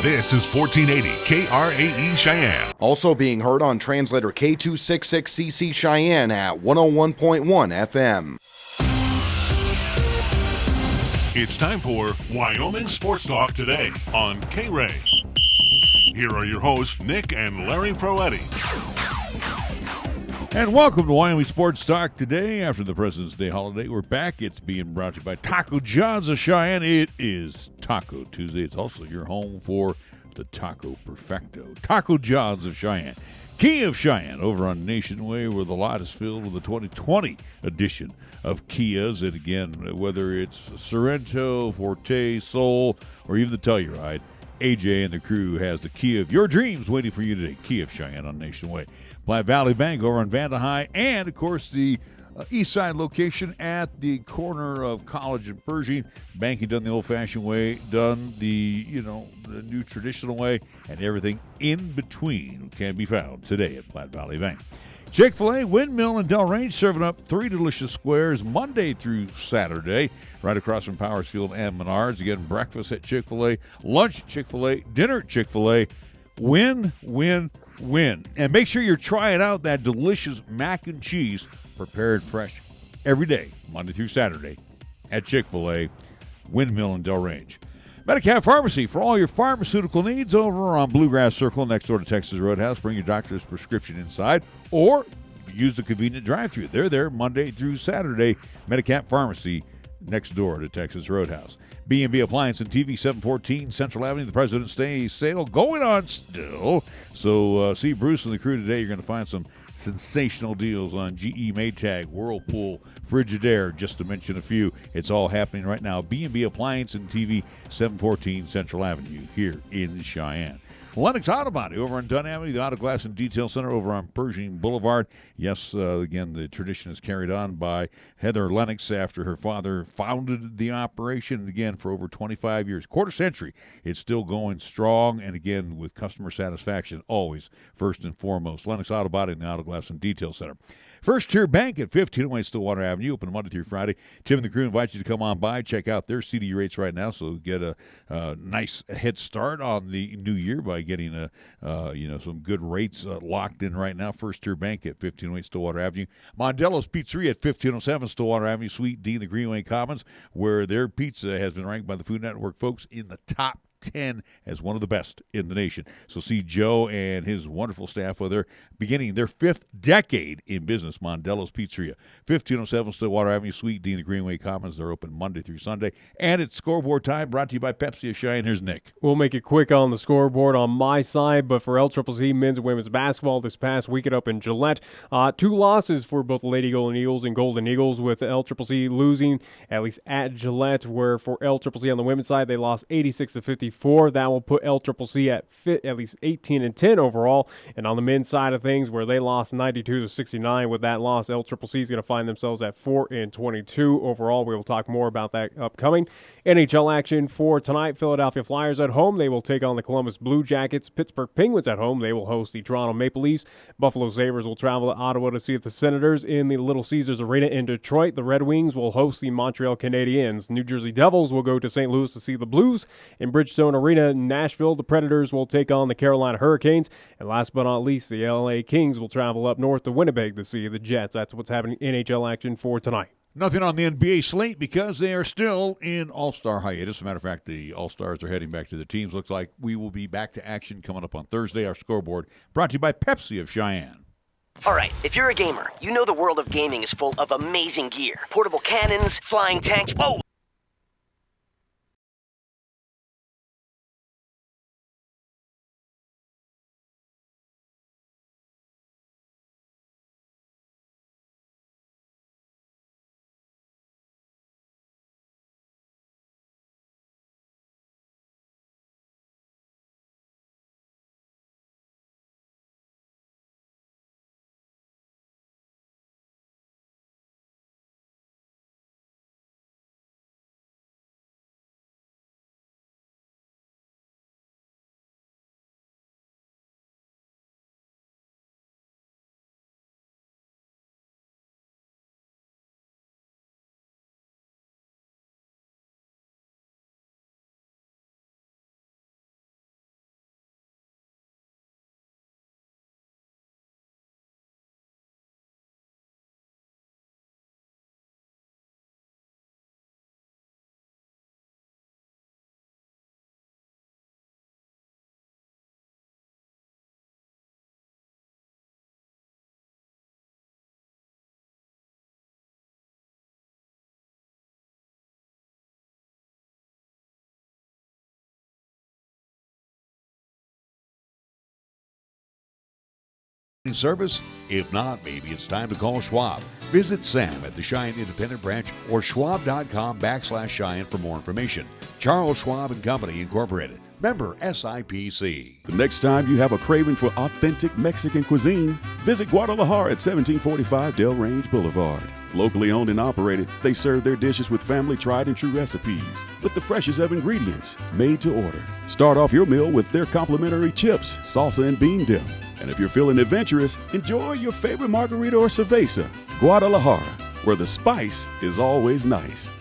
This is 1480 KRAE Cheyenne. Also being heard on translator K266CC Cheyenne at 101.1 FM. It's time for Wyoming Sports Talk today on KRAE. Here are your hosts, Nick and Larry Proetti. And welcome to Wyoming Sports Talk today. After the President's Day holiday, we're back. It's being brought to you by Taco John's of Cheyenne. It is Taco Tuesday. It's also your home for the Taco Perfecto. Taco John's of Cheyenne. Kia of Cheyenne over on Nation Way, where the lot is filled with the 2020 edition of Kias. And again, whether it's Sorrento, Forte, Soul, or even the Telluride, AJ and the crew has the Kia of your dreams waiting for you today. Kia of Cheyenne on Nation Way. Platte Valley Bank over on Vanda High, and, of course, the east side location at the corner of College and Pershing. Banking done the old-fashioned way, done the new traditional way, and everything in between can be found today at Platte Valley Bank. Chick-fil-A, Windmill, and Delrange serving up 3 delicious squares Monday through Saturday, right across from Powers Field and Menards. Again, breakfast at Chick-fil-A, lunch at Chick-fil-A, dinner at Chick-fil-A. Win, win, win. And make sure you're trying out that delicious mac and cheese prepared fresh every day, Monday through Saturday, at Chick-fil-A, Windmill, and Delrange. Medicap Pharmacy, for all your pharmaceutical needs, over on Bluegrass Circle next door to Texas Roadhouse. Bring your doctor's prescription inside, or use the convenient drive-thru. They're there Monday through Saturday. Medicap Pharmacy next door to Texas Roadhouse. B&B Appliance and TV, 714 Central Avenue. The President's Day sale going on still. So see Bruce and the crew today. You're going to find some sensational deals on GE Maytag, Whirlpool, Frigidaire, just to mention a few. It's all happening right now. B&B Appliance and TV, 714 Central Avenue here in Cheyenne. Lennox Auto Body over on Dunn Avenue, the Auto Glass and Detail Center over on Pershing Boulevard. Yes, again, the tradition is carried on by Heather Lennox after her father founded the operation. And again, for over 25 years, quarter century, it's still going strong. And again, with customer satisfaction always first and foremost. Lennox Auto Body and the Auto Glass and Detail Center. First Tier Bank at 1508 Stillwater Avenue, open Monday through Friday. Tim and the crew invite you to come on by, check out their CD rates right now, so get a nice head start on the new year by getting some good rates locked in right now. First Tier Bank at 1508 Stillwater Avenue. Mondello's Pizzeria at 1507 Stillwater Avenue, Suite D in the Greenway Commons, where their pizza has been ranked by the Food Network folks in the top 10 as one of the best in the nation. So see Joe and his wonderful staff with beginning their 5th decade in business. Mondello's Pizzeria, 1507 Stillwater Avenue, Suite D in the Greenway Commons. They're open Monday through Sunday. And it's scoreboard time, brought to you by Pepsi of Cheyenne. Here's Nick. We'll make it quick on the scoreboard on my side, but for LCCC men's and women's basketball this past weekend up in Gillette, 2 losses for both the Lady Golden Eagles and Golden Eagles, with LCCC losing at least at Gillette, where for LCCC on the women's side they lost 86-54. That will put LCCC at least 18-10 overall. And on the men's side of things, where they lost 92-69, with that loss, LCCC is going to find themselves at 4-22 overall. We will talk more about that upcoming. NHL action for tonight: Philadelphia Flyers at home. They will take on the Columbus Blue Jackets. Pittsburgh Penguins at home. They will host the Toronto Maple Leafs. Buffalo Sabres will travel to Ottawa to see the Senators in the Little Caesars Arena in Detroit. The Red Wings will host the Montreal Canadiens. New Jersey Devils will go to St. Louis to see the Blues. In Bridgestone Arena in Nashville, the Predators will take on the Carolina Hurricanes. And last but not least, the LA Kings will travel up north to Winnipeg to see the Jets. That's what's happening in NHL action for tonight. Nothing on the NBA slate because they are still in All-Star hiatus. As a matter of fact, the All-Stars are heading back to the teams. Looks like we will be back to action coming up on Thursday. Our scoreboard brought to you by Pepsi of Cheyenne. All right, if you're a gamer, you know the world of gaming is full of amazing gear. Portable cannons, flying tanks. Whoa! service? If not, maybe it's time to call Schwab. Visit Sam at the Cheyenne Independent Branch or schwab.com/Cheyenne for more information. Charles Schwab and Company, Incorporated. Member SIPC. The next time you have a craving for authentic Mexican cuisine, visit Guadalajara at 1745 Del Range Boulevard. Locally owned and operated, they serve their dishes with family tried and true recipes, with the freshest of ingredients, made to order. Start off your meal with their complimentary chips, salsa, and bean dip. And if you're feeling adventurous, enjoy your favorite margarita or cerveza. Guadalajara, where the spice is always nice.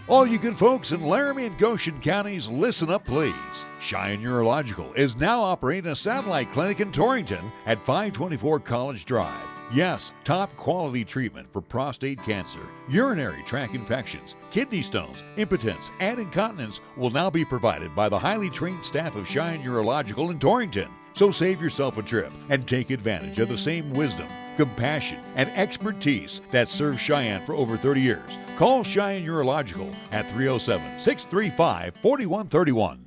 All you good folks in Laramie and Goshen counties, listen up, please. Cheyenne Urological is now operating a satellite clinic in Torrington at 524 College Drive. Yes, top quality treatment for prostate cancer, urinary tract infections, kidney stones, impotence, and incontinence will now be provided by the highly trained staff of Cheyenne Urological in Torrington. So save yourself a trip and take advantage of the same wisdom, compassion, and expertise that served Cheyenne for over 30 years. Call Cheyenne Urological at 307-635-4131.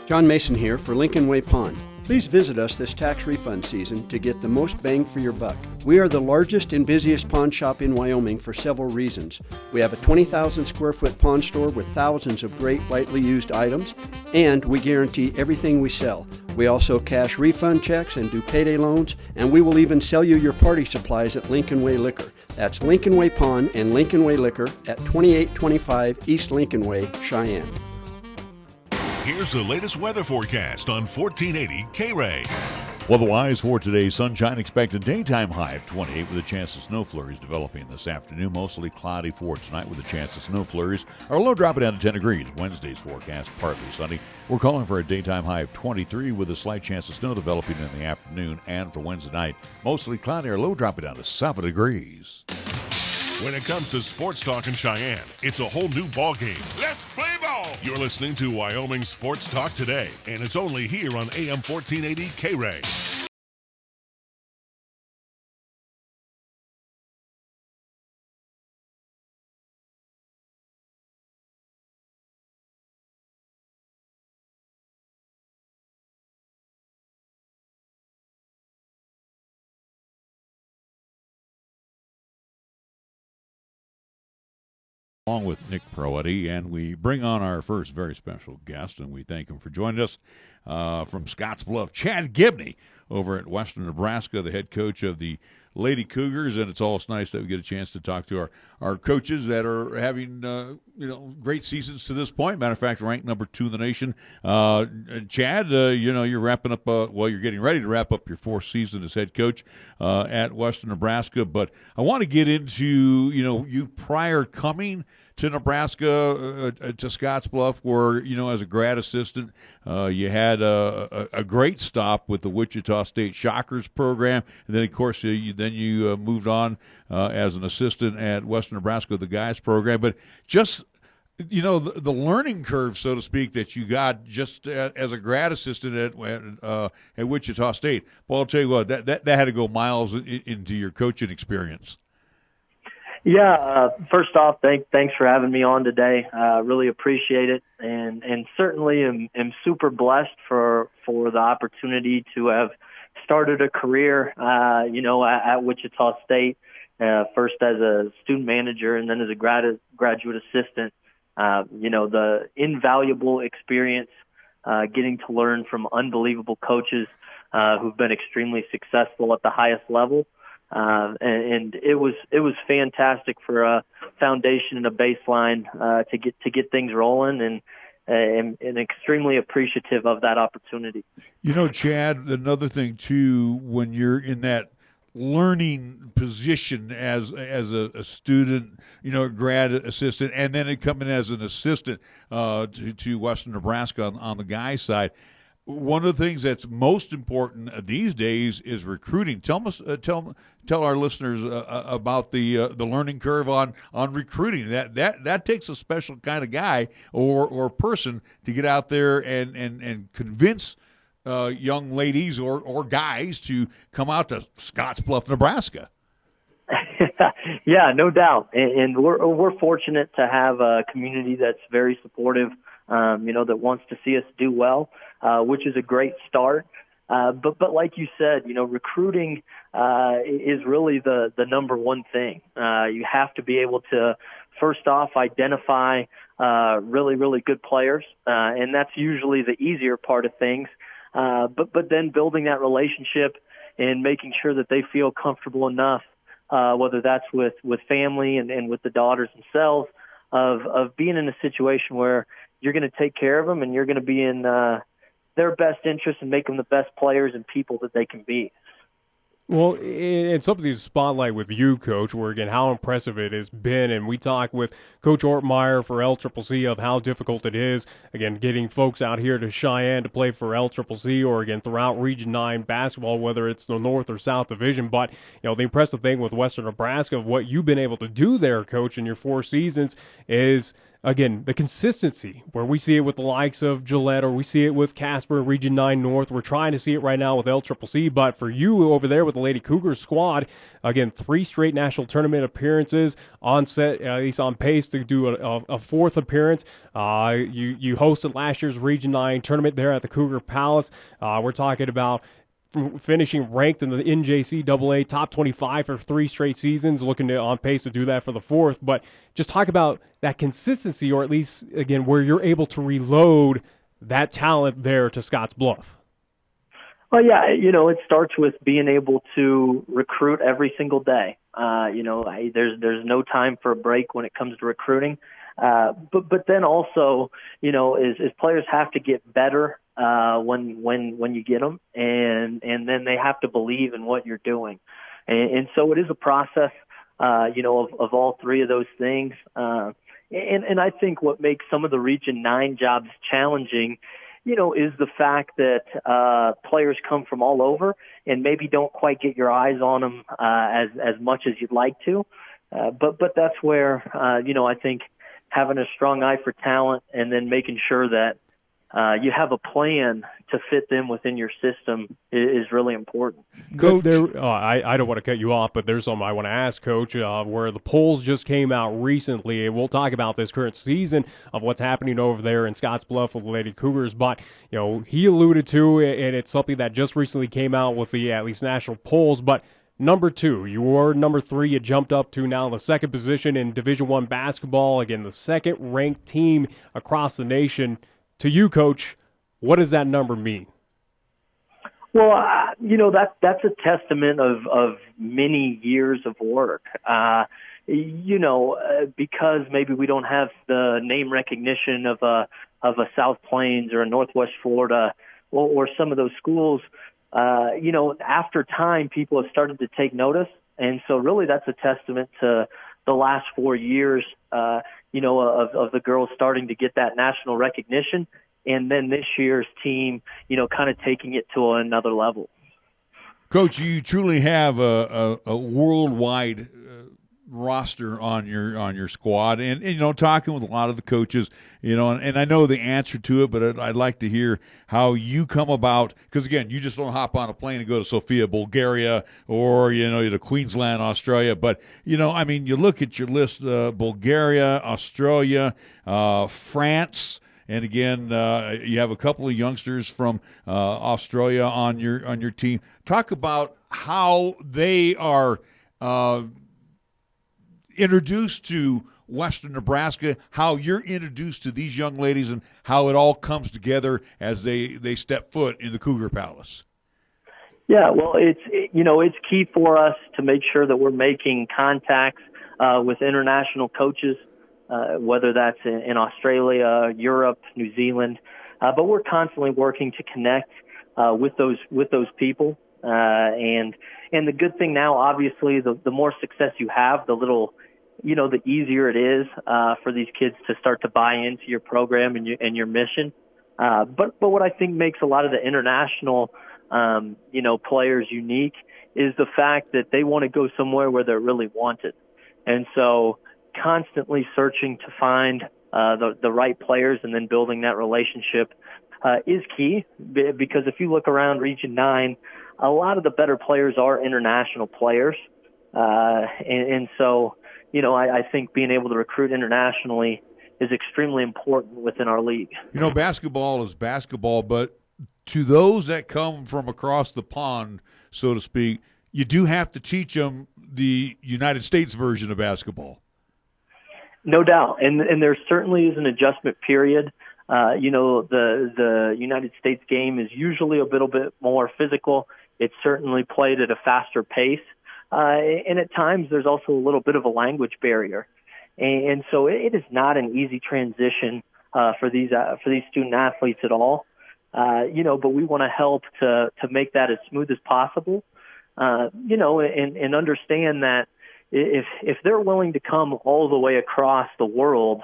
John Mason here for Lincoln Way Pond. Please visit us this tax refund season to get the most bang for your buck. We are the largest and busiest pawn shop in Wyoming for several reasons. We have a 20,000 square foot pawn store with thousands of great lightly used items, and we guarantee everything we sell. We also cash refund checks and do payday loans, and we will even sell you your party supplies at Lincoln Way Liquor. That's Lincoln Way Pawn and Lincoln Way Liquor at 2825 East Lincoln Way, Cheyenne. Here's the latest weather forecast on 1480 KRAE. Weather-wise for today, sunshine expected, daytime high of 28 with a chance of snow flurries developing this afternoon. Mostly cloudy for tonight with a chance of snow flurries. Our low dropping down to 10 degrees. Wednesday's forecast partly sunny. We're calling for a daytime high of 23 with a slight chance of snow developing in the afternoon. And for Wednesday night, mostly cloudy. Our low dropping down to 7 degrees. When it comes to sports talk in Cheyenne, it's a whole new ballgame. Let's play ball! You're listening to Wyoming Sports Talk today, and it's only here on AM 1480 KRAE. Along with Nick Proetti, and we bring on our first very special guest, and we thank him for joining us from Scottsbluff, Chad Gibney, over at Western Nebraska, the head coach of the Lady Cougars, and it's always nice that we get a chance to talk to our coaches that are having great seasons to this point. Matter of fact, ranked number 2 in the nation. Chad, you're wrapping up. You're getting ready to wrap up your 4th season as head coach at Western Nebraska. But I want to get into you prior coming to Nebraska, to Scottsbluff, where, as a grad assistant, you had a great stop with the Wichita State Shockers program. And then, of course, you moved on as an assistant at Western Nebraska, the guys program. But just, the learning curve, so to speak, that you got just as a grad assistant at Wichita State. Well, I'll tell you what, that had to go miles into your coaching experience. Yeah, first off, thanks for having me on today. Really appreciate it, and certainly am super blessed for the opportunity to have started a career, at Wichita State, first as a student manager and then as a graduate assistant. The invaluable experience, getting to learn from unbelievable coaches who've been extremely successful at the highest level. And it was fantastic for a foundation and a baseline to get things rolling, and extremely appreciative of that opportunity. Chad, another thing too, when you're in that learning position as a student, a grad assistant, and then coming as an assistant to Western Nebraska on the guys' side. One of the things that's most important these days is recruiting. Tell our listeners about the learning curve on recruiting. That takes a special kind of guy or person to get out there and convince young ladies or guys to come out to Scottsbluff, Nebraska. Yeah, no doubt, and we're fortunate to have a community that's very supportive. That wants to see us do well, which is a great start. But like you said, recruiting is really the number one thing. You have to be able to, first off, identify really, really good players, and that's usually the easier part of things. But then building that relationship and making sure that they feel comfortable enough, whether that's with family and with the daughters themselves, of being in a situation where you're going to take care of them and you're going to be in their best interest and make them the best players and people that they can be. Well, it's something to spotlight with you, Coach, where, again, how impressive it has been. And we talk with Coach Ortmeyer for LCCC of how difficult it is, again, getting folks out here to Cheyenne to play for LCCC or, again, throughout Region 9 basketball, whether it's the North or South Division. But, the impressive thing with Western Nebraska of what you've been able to do there, Coach, in your 4 seasons is, again, the consistency, where we see it with the likes of Gillette or we see it with Casper, Region 9 North. We're trying to see it right now with LCCC, but for you over there with the Lady Cougars squad, again, 3 straight national tournament appearances, on set, he's on pace to do a 4th appearance. You hosted last year's Region 9 tournament there at the Cougar Palace. We're talking about finishing ranked in the NJCAA top 25 for 3 straight seasons, looking on pace to do that for the 4th. But just talk about that consistency, or at least, again, where you're able to reload that talent there to Scotts Bluff. Well, yeah, it starts with being able to recruit every single day. There's no time for a break when it comes to recruiting. But then also, is players have to get better when you get them, and then they have to believe in what you're doing, and so it is a process, of all 3 of those things. And I think what makes some of the Region 9 jobs challenging, is the fact that players come from all over and maybe don't quite get your eyes on them as much as you'd like to. But that's where I think having a strong eye for talent and then making sure that you have a plan to fit them within your system is really important. Coach, I don't want to cut you off, but there's something I want to ask, Coach, where the polls just came out recently, and we'll talk about this current season of what's happening over there in Scotts Bluff with the Lady Cougars, but he alluded to, and it's something that just recently came out with the at least national polls, but number 2, you were number 3. You jumped up to now the 2nd position in Division I basketball. Again, the 2nd-ranked team across the nation. To you, Coach, what does that number mean? Well, that's a testament of many years of work. Because maybe we don't have the name recognition of a South Plains or a Northwest Florida or some of those schools. After time, people have started to take notice. And so really that's a testament to the last 4 years, of the girls starting to get that national recognition. And then this year's team, kind of taking it to another level. Coach, you truly have a worldwide roster on your squad, and talking with a lot of the coaches, and I know the answer to it, but I'd like to hear how you come about, because again, you just don't hop on a plane and go to Sofia, Bulgaria, or to Queensland, Australia. But you look at your list: Bulgaria, Australia, France. And again, you have a couple of youngsters from Australia on your team. Talk about how they are introduced to Western Nebraska, how you're introduced to these young ladies, and how it all comes together as they step foot in the Cougar Palace. Yeah, well, it's key for us to make sure that we're making contacts with international coaches. Whether that's in Australia, Europe, New Zealand, but we're constantly working to connect with those people. And the good thing now, obviously, the more success you have, the easier it is for these kids to start to buy into your program and your mission. But what I think makes a lot of the international players unique is the fact that they want to go somewhere where they're really wanted, and so constantly searching to find the right players and then building that relationship is key, because if you look around Region 9, a lot of the better players are international players. And so, I think being able to recruit internationally is extremely important within our league. Basketball is basketball, but to those that come from across the pond, so to speak, you do have to teach them the United States version of basketball. No doubt, and there certainly is an adjustment period. The United States game is usually a little bit more physical. It's certainly played at a faster pace, and at times there's also a little bit of a language barrier, and so it is not an easy transition for these student athletes at all. But we want to help to make that as smooth as possible. And understand that if they're willing to come all the way across the world,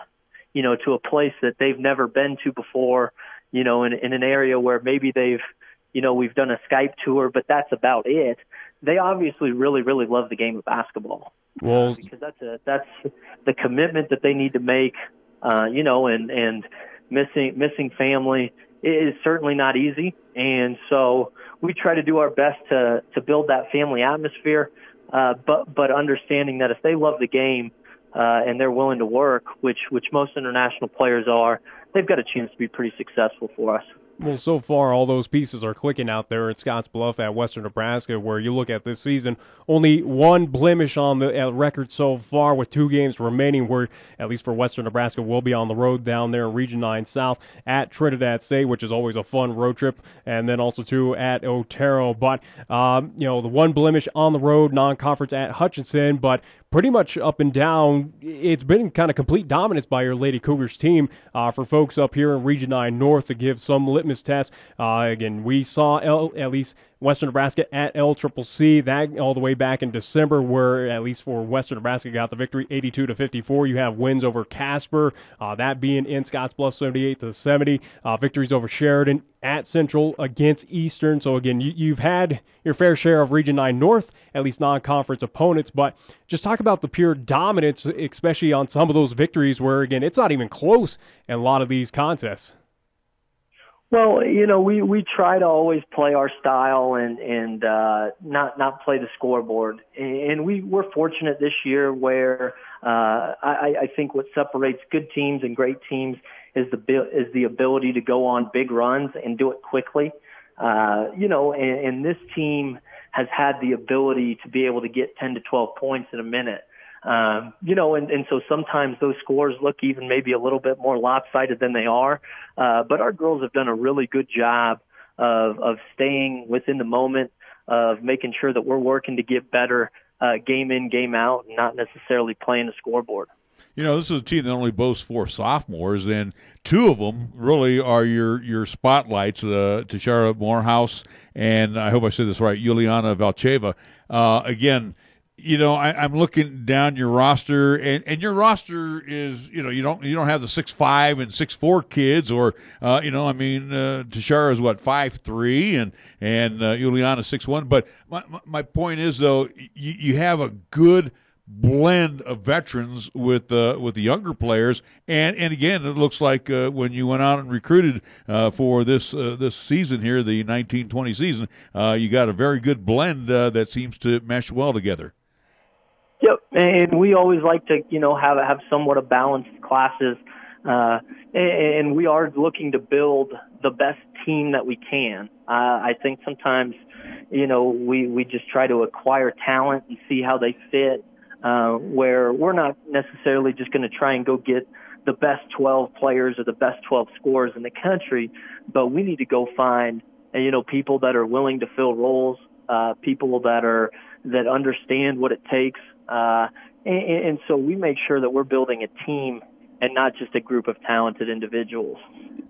to a place that they've never been to before, in an area where maybe we've done a Skype tour, but that's about it. They obviously really, really love the game of basketball. Well, because that's the commitment that they need to make, and missing family is certainly not easy. And so we try to do our best to build that family atmosphere, but understanding that if they love the game and they're willing to work, which most international players are, they've got a chance to be pretty successful for us. Well, so far, all those pieces are clicking out there at Scottsbluff at Western Nebraska, where you look at this season, only one blemish on the record so far with 2 games remaining, where, at least for Western Nebraska, we'll be on the road down there in Region 9 South at Trinidad State, which is always a fun road trip, and then also, too, at Otero. But, the one blemish on the road, non-conference at Hutchinson, but pretty much up and down, it's been kind of complete dominance by your Lady Cougars team. For folks up here in Region 9 North to give some litmus test, again, we saw at least Western Nebraska at LCCC, that all the way back in December, where at least for Western Nebraska got the victory 82-54. You have wins over Casper, that being in Scottsbluff 78-70. Victories over Sheridan, at Central, against Eastern. So again, you've had your fair share of Region 9 North, at least non-conference opponents, but just talk about the pure dominance, especially on some of those victories where, again, it's not even close in a lot of these contests. Well, we try to always play our style and not play the scoreboard. And we're fortunate this year where I think what separates good teams and great teams is the ability to go on big runs and do it quickly. And this team has had the ability to be able to get 10 to 12 points in a minute. And so sometimes those scores look even maybe a little bit more lopsided than they are. But our girls have done a really good job of staying within the moment, of making sure that we're working to get better game in, game out, and not necessarily playing the scoreboard. This is a team that only boasts 4 sophomores, and 2 of them really are your spotlights, Tashara Morehouse, and I hope I said this right, Juliana Valcheva. Again, I'm looking down your roster, and your roster is, you don't have the 6'5" and 6'4" kids, or Tashara is 5'3", and Juliana 6'1". But my point is, though, you have a good blend of veterans with the younger players, and again, it looks like when you went out and recruited for this season here, the 19-20 season, you got a very good blend that seems to mesh well together. Yep, and we always like to have somewhat of balanced classes, and we are looking to build the best team that we can. I think sometimes we just try to acquire talent and see how they fit. Where we're not necessarily just going to try and go get the best 12 players or the best 12 scorers in the country, but we need to go find, people that are willing to fill roles, people that understand what it takes. And so we make sure that we're building a team and not just a group of talented individuals.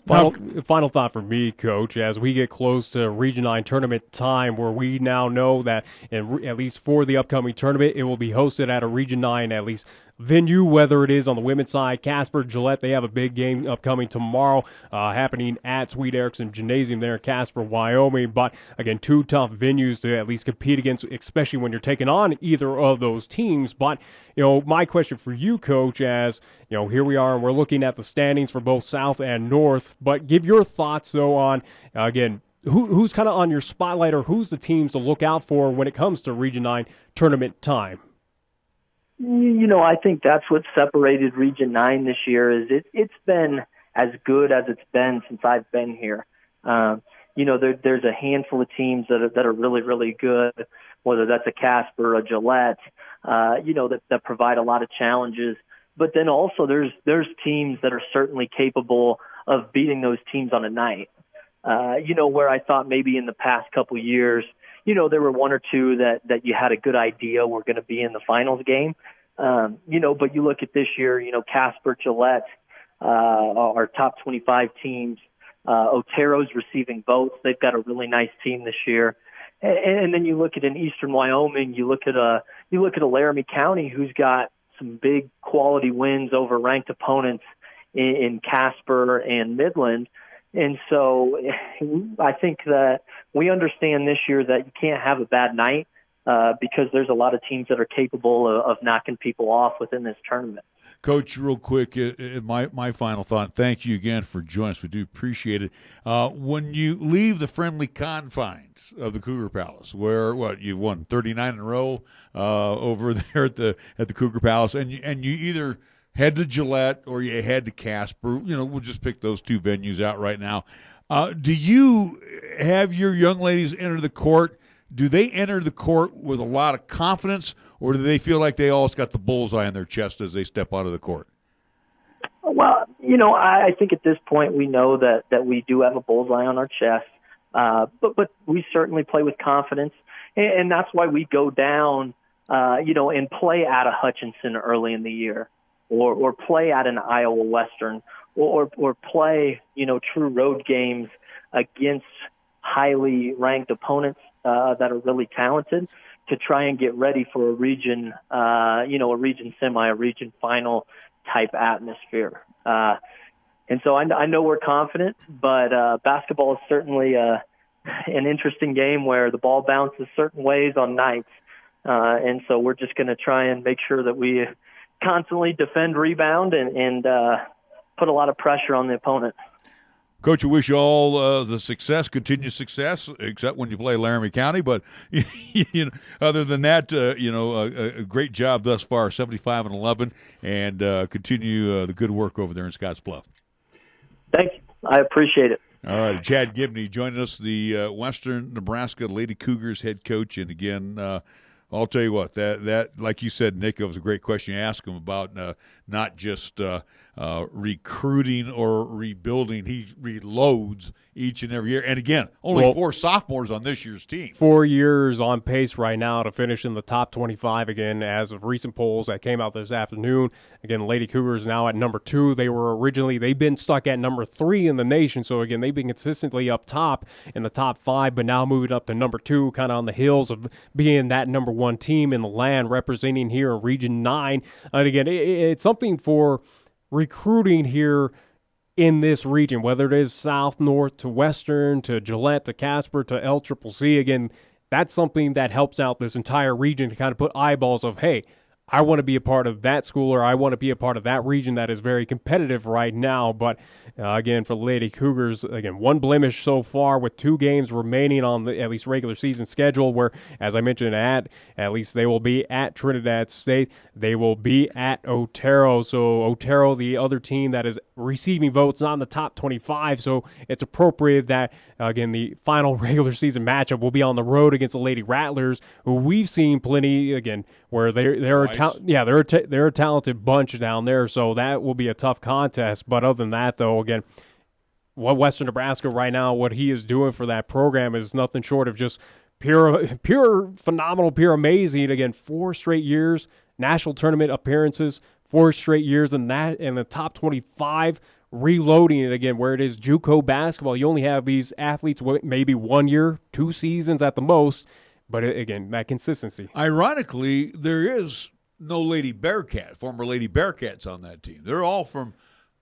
Final thought for me, Coach, as we get close to Region 9 tournament time, where we now know that at least for the upcoming tournament, it will be hosted at a Region 9 at least venue, whether it is on the women's side, Casper, Gillette. They have a big game upcoming tomorrow happening at Sweet Erickson Gymnasium there in Casper, Wyoming. But again, 2 tough venues to at least compete against, especially when you're taking on either of those teams. But, my question for you, Coach, as, here we are and we're looking at the standings for both South and North, but give your thoughts, though, on, again, who's kind of on your spotlight, or who's the teams to look out for when it comes to Region 9 tournament time? I think that's what separated Region 9 this year is it's been as good as it's been since I've been here. there's a handful of teams that are really, really good, whether that's a Casper, a Gillette, that provide a lot of challenges. But then also there's teams that are certainly capable of beating those teams on a night. Where I thought maybe in the past couple of years, there were one or two that you had a good idea were going to be in the finals game. But you look at this year, Casper, Gillette, our top 25 teams, Otero's receiving votes. They've got a really nice team this year. And then you look at an Eastern Wyoming, you look at a Laramie County who's got some big quality wins over ranked opponents in Casper and Midland. And so I think that we understand this year that you can't have a bad night because there's a lot of teams that are capable of knocking people off within this tournament. Coach, real quick, my final thought. Thank you again for joining us. We do appreciate it. When you leave the friendly confines of the Cougar Palace, where you've won 39 in a row over there at the Cougar Palace, and you either head to Gillette or you head to Casper. We'll just pick those two venues out right now. Do you have your young ladies enter the court? Do they enter the court with a lot of confidence, or do they feel like they always got the bullseye on their chest as they step out of the court? Well, I think at this point we know that we do have a bullseye on our chest, but we certainly play with confidence, and that's why we go down, and play at a Hutchinson early in the year, or play at an Iowa Western, or play true road games against highly ranked opponents that are really talented, to try and get ready for a region, a region semi, a region final type atmosphere. And so I know we're confident, but basketball is certainly an interesting game where the ball bounces certain ways on nights. And so we're just going to try and make sure that we constantly defend, rebound, and put a lot of pressure on the opponent. Coach, I wish you all the success, continued success, except when you play Laramie County. But other than that, a great job thus far, 75-11, and continue the good work over there in Scottsbluff. Thank you. I appreciate it. All right, Chad Gibney joining us, the Western Nebraska Lady Cougars head coach, and again, I'll tell you what, that like you said, Nick, it was a great question you asked him about not just recruiting or rebuilding. He reloads each and every year. And again, only 4 sophomores on this year's team. 4 years on pace right now to finish in the top 25 again as of recent polls that came out this afternoon. Again, Lady Cougars now at number 2. They've been stuck at number 3 in the nation. So again, they've been consistently up top in the top 5, but now moving up to number 2, kind of on the heels of being that number 1 team in the land, representing here in Region 9. And again, it's something for recruiting here in this region, whether it is south, north, to western, to Gillette, to Casper, to LCCC. Again, that's something that helps out this entire region to kind of put eyeballs of, hey, I want to be a part of that school, or I want to be a part of that region that is very competitive right now. But again, for the Lady Cougars, again, 1 blemish so far with 2 games remaining on the at least regular season schedule, where, as I mentioned, at least they will be at Trinidad State. They will be at Otero. So Otero, the other team that is receiving votes, not in the top 25. So it's appropriate that, again, the final regular season matchup will be on the road against the Lady Rattlers, who we've seen plenty, again, where they're a talented bunch down there, so that will be a tough contest. But other than that, though, again, what Western Nebraska right now, what he is doing for that program is nothing short of just pure phenomenal, pure amazing. Again, 4 straight years, national tournament appearances, 4 straight years in the top 25, reloading it again, where it is JUCO basketball. You only have these athletes maybe 1 year, 2 seasons at the most. But again, that consistency. Ironically, there is no former Lady Bearcats on that team. They're all from,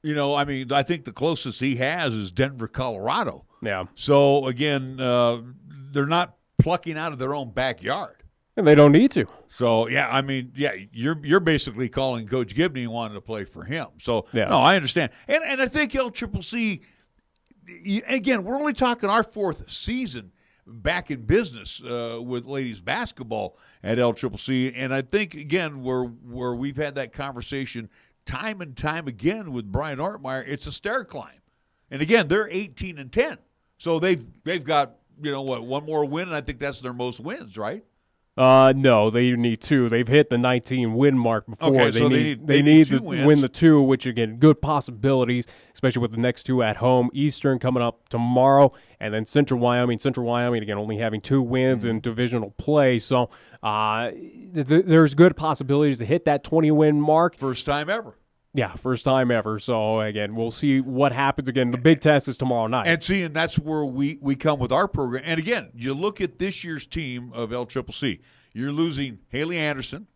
I think the closest he has is Denver, Colorado. Yeah. So, again, they're not plucking out of their own backyard. And they don't need to. So, you're basically calling Coach Gibney and wanting to play for him. So, yeah. No, I understand. And I think LCCC, again, we're only talking our 4th season back in business with ladies basketball at LCCC, and I think again where we've had that conversation time and time again with Brian Ortmeyer, it's a stair climb, and again they're 18-10, So they've got, one more win, and I think that's their most wins, right? No, they need 2. They've hit the 19-win mark before. Okay, they so need they need 2 to wins. win the 2, which, again, good possibilities, especially with the next 2 at home. Eastern coming up tomorrow, and then Central Wyoming. Central Wyoming, again, only having 2 wins in divisional play. So there's good possibilities to hit that 20-win mark. First time ever. Yeah, first time ever. So, again, we'll see what happens. Again, the big test is tomorrow night. And that's where we come with our program. And, again, you look at this year's team of LCCC. You're losing Haley Anderson,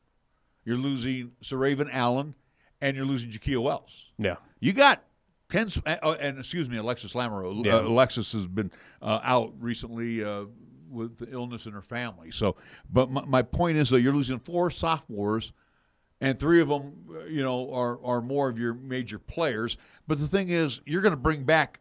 you're losing Saraven Allen, and you're losing Jakia Wells. Yeah. You got 10 and Alexis Lamoureux. Yeah. Alexis has been out recently with the illness in her family. So, but my point is that you're losing 4 sophomores, and 3 of them, are more of your major players. But the thing is, you're going to bring back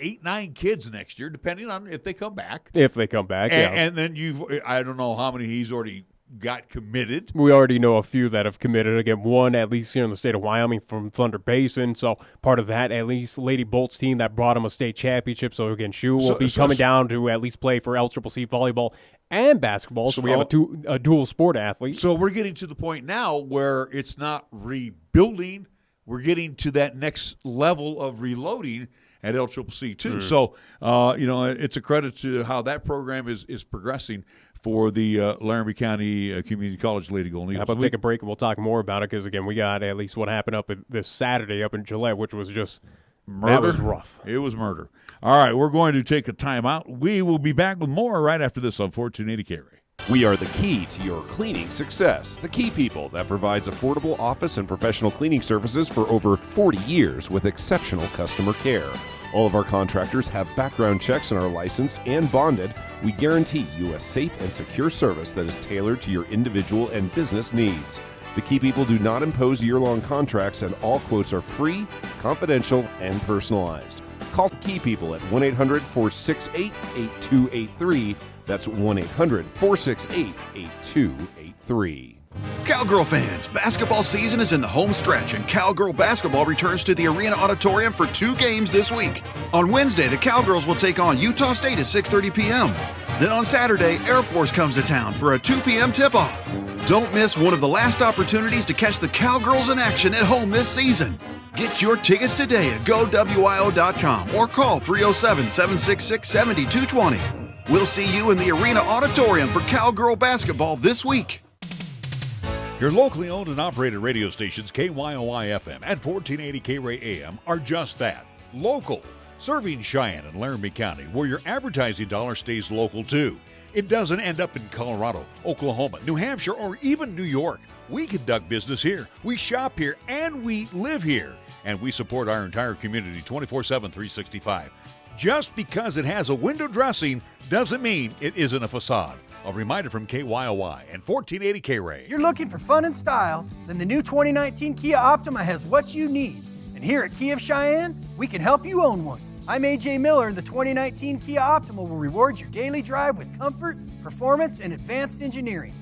8-9 kids next year, depending on if they come back. If they come back, yeah. And then I don't know how many he's already got committed. We already know a few that have committed. Again, 1 at least here in the state of Wyoming from Thunder Basin. So part of that, at least Lady Bolt's team that brought him a state championship. So again, Shu will be coming down to at least play for LCCC volleyball and basketball. So we have a dual sport athlete. So we're getting to the point now where it's not rebuilding. We're getting to that next level of reloading at LCCC too. So, it's a credit to how that program is progressing for the Laramie County Community College Lady Golden Eagles. How about take a break and we'll talk more about it because, again, we got at least what happened up this Saturday up in Gillette, which was just murder. That was rough. It was murder. All right, we're going to take a timeout. We will be back with more right after this on 1480 KRAE. We are the key to your cleaning success. The Key People that provides affordable office and professional cleaning services for over 40 years with exceptional customer care. All of our contractors have background checks and are licensed and bonded. We guarantee you a safe and secure service that is tailored to your individual and business needs. The Key People do not impose year-long contracts, and all quotes are free, confidential, and personalized. Call the Key People at 1-800-468-8283. That's 1-800-468-8283. Cowgirl fans, basketball season is in the home stretch, and Cowgirl basketball returns to the Arena Auditorium for 2 games this week. On Wednesday, the Cowgirls will take on Utah State at 6:30 p.m. Then on Saturday, Air Force comes to town for a 2 p.m. tip-off. Don't miss one of the last opportunities to catch the Cowgirls in action at home this season. Get your tickets today at GoWIO.com or call 307-766-7220. We'll see you in the Arena Auditorium for Cowgirl basketball this week. Your locally owned and operated radio stations, KYOI-FM and 1480 KRAE AM, are just that, local, serving Cheyenne and Laramie County, where your advertising dollar stays local too. It doesn't end up in Colorado, Oklahoma, New Hampshire, or even New York. We conduct business here, we shop here, and we live here. And we support our entire community 24/7, 365. Just because it has a window dressing doesn't mean it isn't a facade. A reminder from KYOI and 1480 KRAE. You're looking for fun and style? Then the new 2019 Kia Optima has what you need. And here at Kia of Cheyenne, we can help you own one. I'm AJ Miller, and the 2019 Kia Optima will reward your daily drive with comfort, performance, and advanced engineering.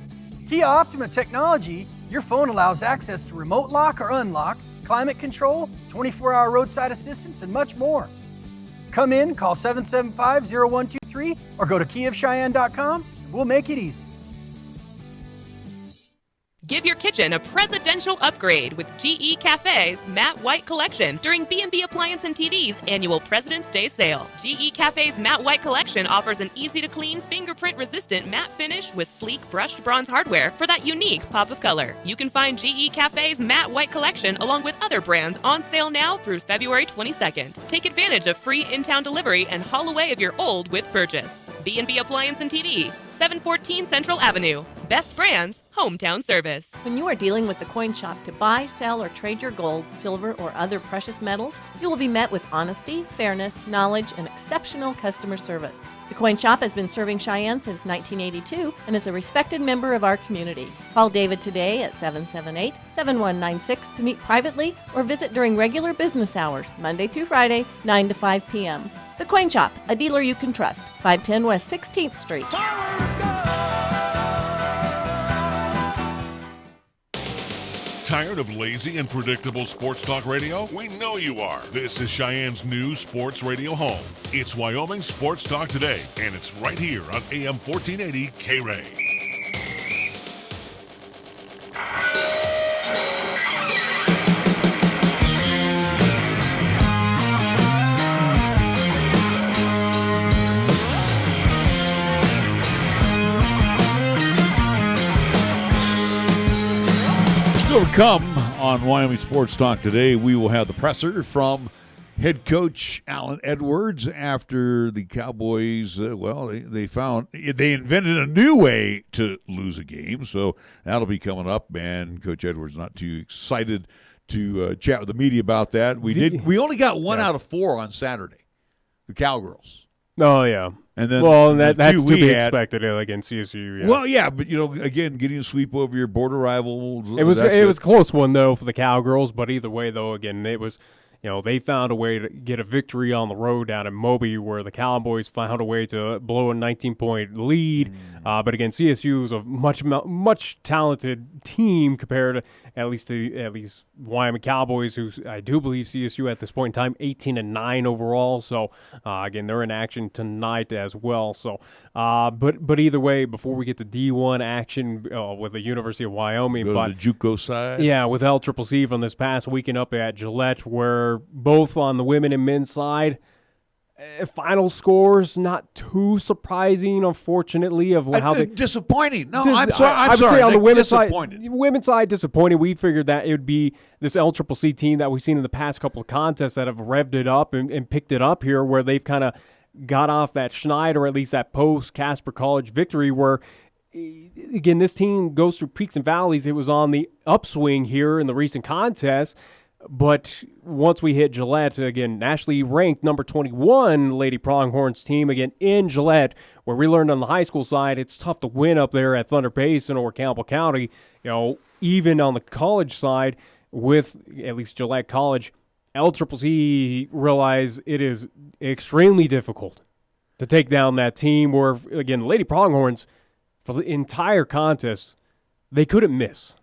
Kia Optima technology, your phone allows access to remote lock or unlock, climate control, 24-hour roadside assistance, and much more. Come in, call 775-0123, or go to KiaofCheyenne.com. We'll make it easy. Give your kitchen a presidential upgrade with GE Cafe's Matte White Collection during B&B Appliance and TV's annual President's Day sale. GE Cafe's Matte White Collection offers an easy-to-clean, fingerprint-resistant matte finish with sleek brushed bronze hardware for that unique pop of color. You can find GE Cafe's Matte White Collection along with other brands on sale now through February 22nd. Take advantage of free in-town delivery and haul away of your old with purchase. B&B Appliance and TV, 714 Central Avenue. Best brands, hometown service. When you are dealing with the Coin Shop to buy, sell, or trade your gold, silver, or other precious metals, you will be met with honesty, fairness, knowledge, and exceptional customer service. The Coin Shop has been serving Cheyenne since 1982 and is a respected member of our community. Call David today at 778-7196 to meet privately or visit during regular business hours, Monday through Friday, 9 to 5 p.m. The Coin Shop, a dealer you can trust, 510 West 16th Street. Tired of lazy and predictable sports talk radio? We know you are. This is Cheyenne's new sports radio home. It's Wyoming Sports Talk Today, and it's right here on AM 1480 KRAE. Still to come on Wyoming Sports Talk today, we will have the presser from head coach Alan Edwards after the Cowboys. They invented a new way to lose a game, so that'll be coming up. And Coach Edwards not too excited to chat with the media about that. We only got one out of 4 on Saturday. The Cowgirls. Oh yeah. And then, that's to be expected against CSU. Yeah. Well, yeah, but again, getting a sweep over your border rivals. It was a close one though for the Cowgirls, but either way though, again, it was. They found a way to get a victory on the road down in Moby, where the Cowboys found a way to blow a 19-point lead. But again, CSU is a much talented team compared to at least Wyoming Cowboys, who I do believe CSU at this point in time 18-9 overall. So again, they're in action tonight as well. So, but either way, before we get to D1 action with the University of Wyoming, go to the JUCO side. Yeah, with LCCC from this past weekend up at Gillette, where both on the women and men's side, final scores not too surprising, unfortunately. Of how they disappointing. No, I'm sorry. I would say on the women's side, disappointing. We figured that it would be this LCCC team that we've seen in the past couple of contests that have revved it up and picked it up here, where they've kind of got off that schneid, or at least that post Casper College victory, where again this team goes through peaks and valleys. It was on the upswing here in the recent contest. But once we hit Gillette, again, nationally ranked number 21 Lady Pronghorns team, again, in Gillette, where we learned on the high school side, it's tough to win up there at Thunder Basin or Campbell County. Even on the college side, with at least Gillette College, LCCC realize it is extremely difficult to take down that team, where, again, Lady Pronghorns, for the entire contest, they couldn't miss.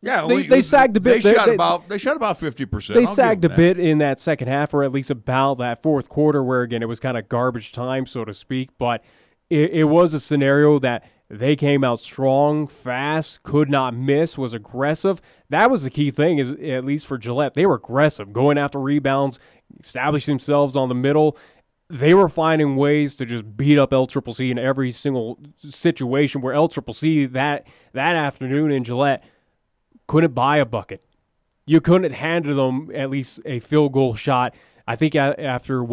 Yeah, they sagged a bit. They shot about 50%. They sagged a bit in that second half, or at least about that fourth quarter, where again it was kind of garbage time, so to speak. But it was a scenario that they came out strong, fast, could not miss, was aggressive. That was the key thing, is at least for Gillette, they were aggressive, going after rebounds, establishing themselves on the middle. They were finding ways to just beat up LCCC in every single situation. Where LCCC that afternoon in Gillette couldn't buy a bucket. You couldn't hand them at least a field goal shot. I think after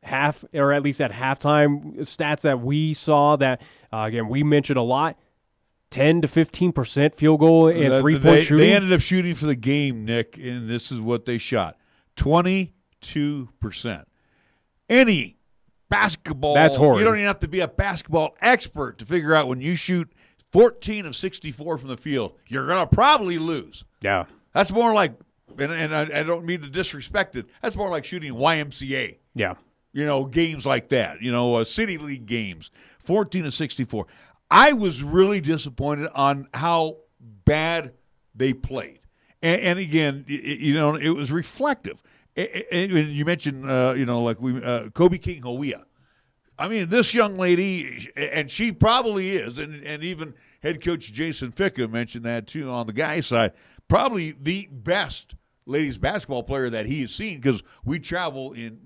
half, or at least at halftime, stats that we saw that, again, we mentioned a lot, 10 to 15% field goal and 3-point shooting. They ended up shooting for the game, Nick, and this is what they shot, 22%. Any basketball, that's horrid. You don't even have to be a basketball expert to figure out when you shoot 14 of 64 from the field, you're going to probably lose. Yeah. That's more like, and I don't mean to disrespect it, that's more like shooting YMCA. Yeah. Games like that, city league games, 14 of 64. I was really disappointed on how bad they played. And again, it was reflective. You mentioned, Kobe King Hawea. I mean, this young lady, and she probably is, and even head coach Jason Ficca mentioned that too on the guys' side, probably the best ladies basketball player that he has seen, because we travel in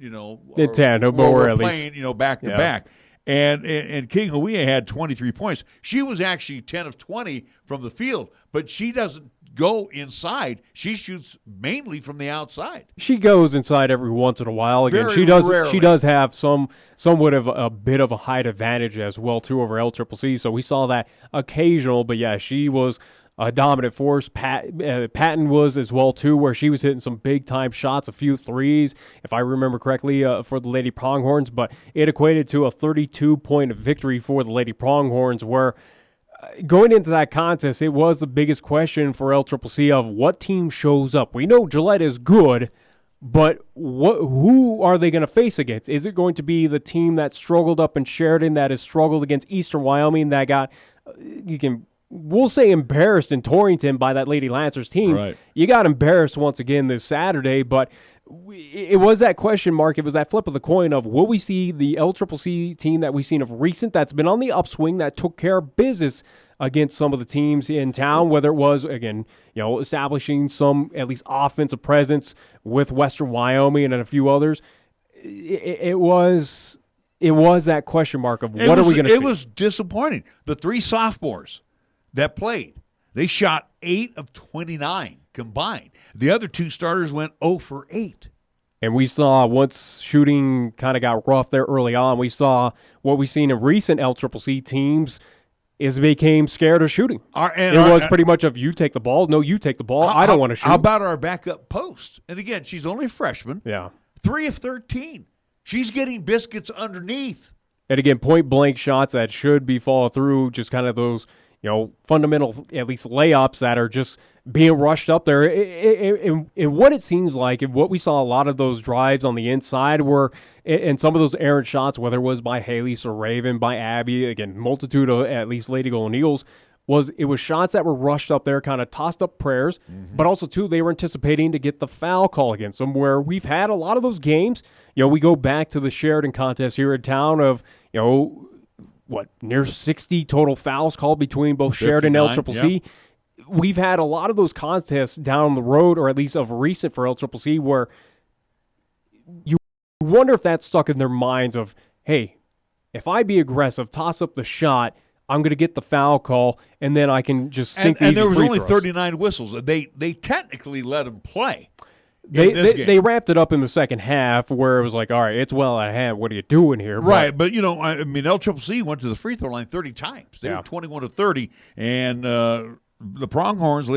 tandem, or we're at playing back to back. And King Hawea had 23 points. She was actually 10 of 20 from the field, but she doesn't go inside. She shoots mainly from the outside. She goes inside every once in a while. Again, Very she does. rarely. She does have somewhat of a bit of a height advantage as well too over LCCC. So we saw that occasional. But yeah, she was a dominant force. Patton was as well too, where she was hitting some big time shots, a few threes, if I remember correctly, for the Lady Pronghorns. But it equated to a 32-point victory for the Lady Pronghorns, where going into that contest, it was the biggest question for LCCC of what team shows up. We know Gillette is good, but who are they going to face against? Is it going to be the team that struggled up in Sheridan, that has struggled against Eastern Wyoming, that got we'll say embarrassed in Torrington by that Lady Lancers team. Right. You got embarrassed once again this Saturday, but it was that question mark. It was that flip of the coin of, will we see the LCCC team that we've seen of recent that's been on the upswing, that took care of business against some of the teams in town, whether it was, again, establishing some at least offensive presence with Western Wyoming and a few others. It was that question mark of what are we going to see? It was disappointing. The 3 sophomores that played, they shot 8 of 29 combined. The other 2 starters went 0 for 8. And we saw, once shooting kind of got rough there early on, we saw what we've seen in recent LCCC teams is they became scared of shooting. It was pretty much of, you take the ball. No, you take the ball. I don't want to shoot. How about our backup post? And again, she's only a freshman. Yeah. 3 of 13. She's getting biscuits underneath. And again, point-blank shots that should be followed through, just kind of those, fundamental, at least layups that are just being rushed up there. And what it seems like, and what we saw a lot of those drives on the inside were, and some of those errant shots, whether it was by Haley or Raven, by Abby, again, multitude of at least Lady Golden Eagles, it was shots that were rushed up there, kind of tossed up prayers, but also, too, they were anticipating to get the foul call against them, where we've had a lot of those games. We go back to the Sheridan contest here in town of, near 60 total fouls called between both Sheridan and LCCC. Yep. We've had a lot of those contests down the road, or at least of recent for LCCC, where you wonder if that's stuck in their minds of, hey, if I be aggressive, toss up the shot, I'm going to get the foul call, and then I can just sink these free throws. And there was only 39 whistles. They technically let them play. They wrapped it up in the second half where it was like, all right, it's well at hand. What are you doing here? Right, but LCCC went to the free throw line 30 times. They were 21 of 30, and the Lady Pronghorns,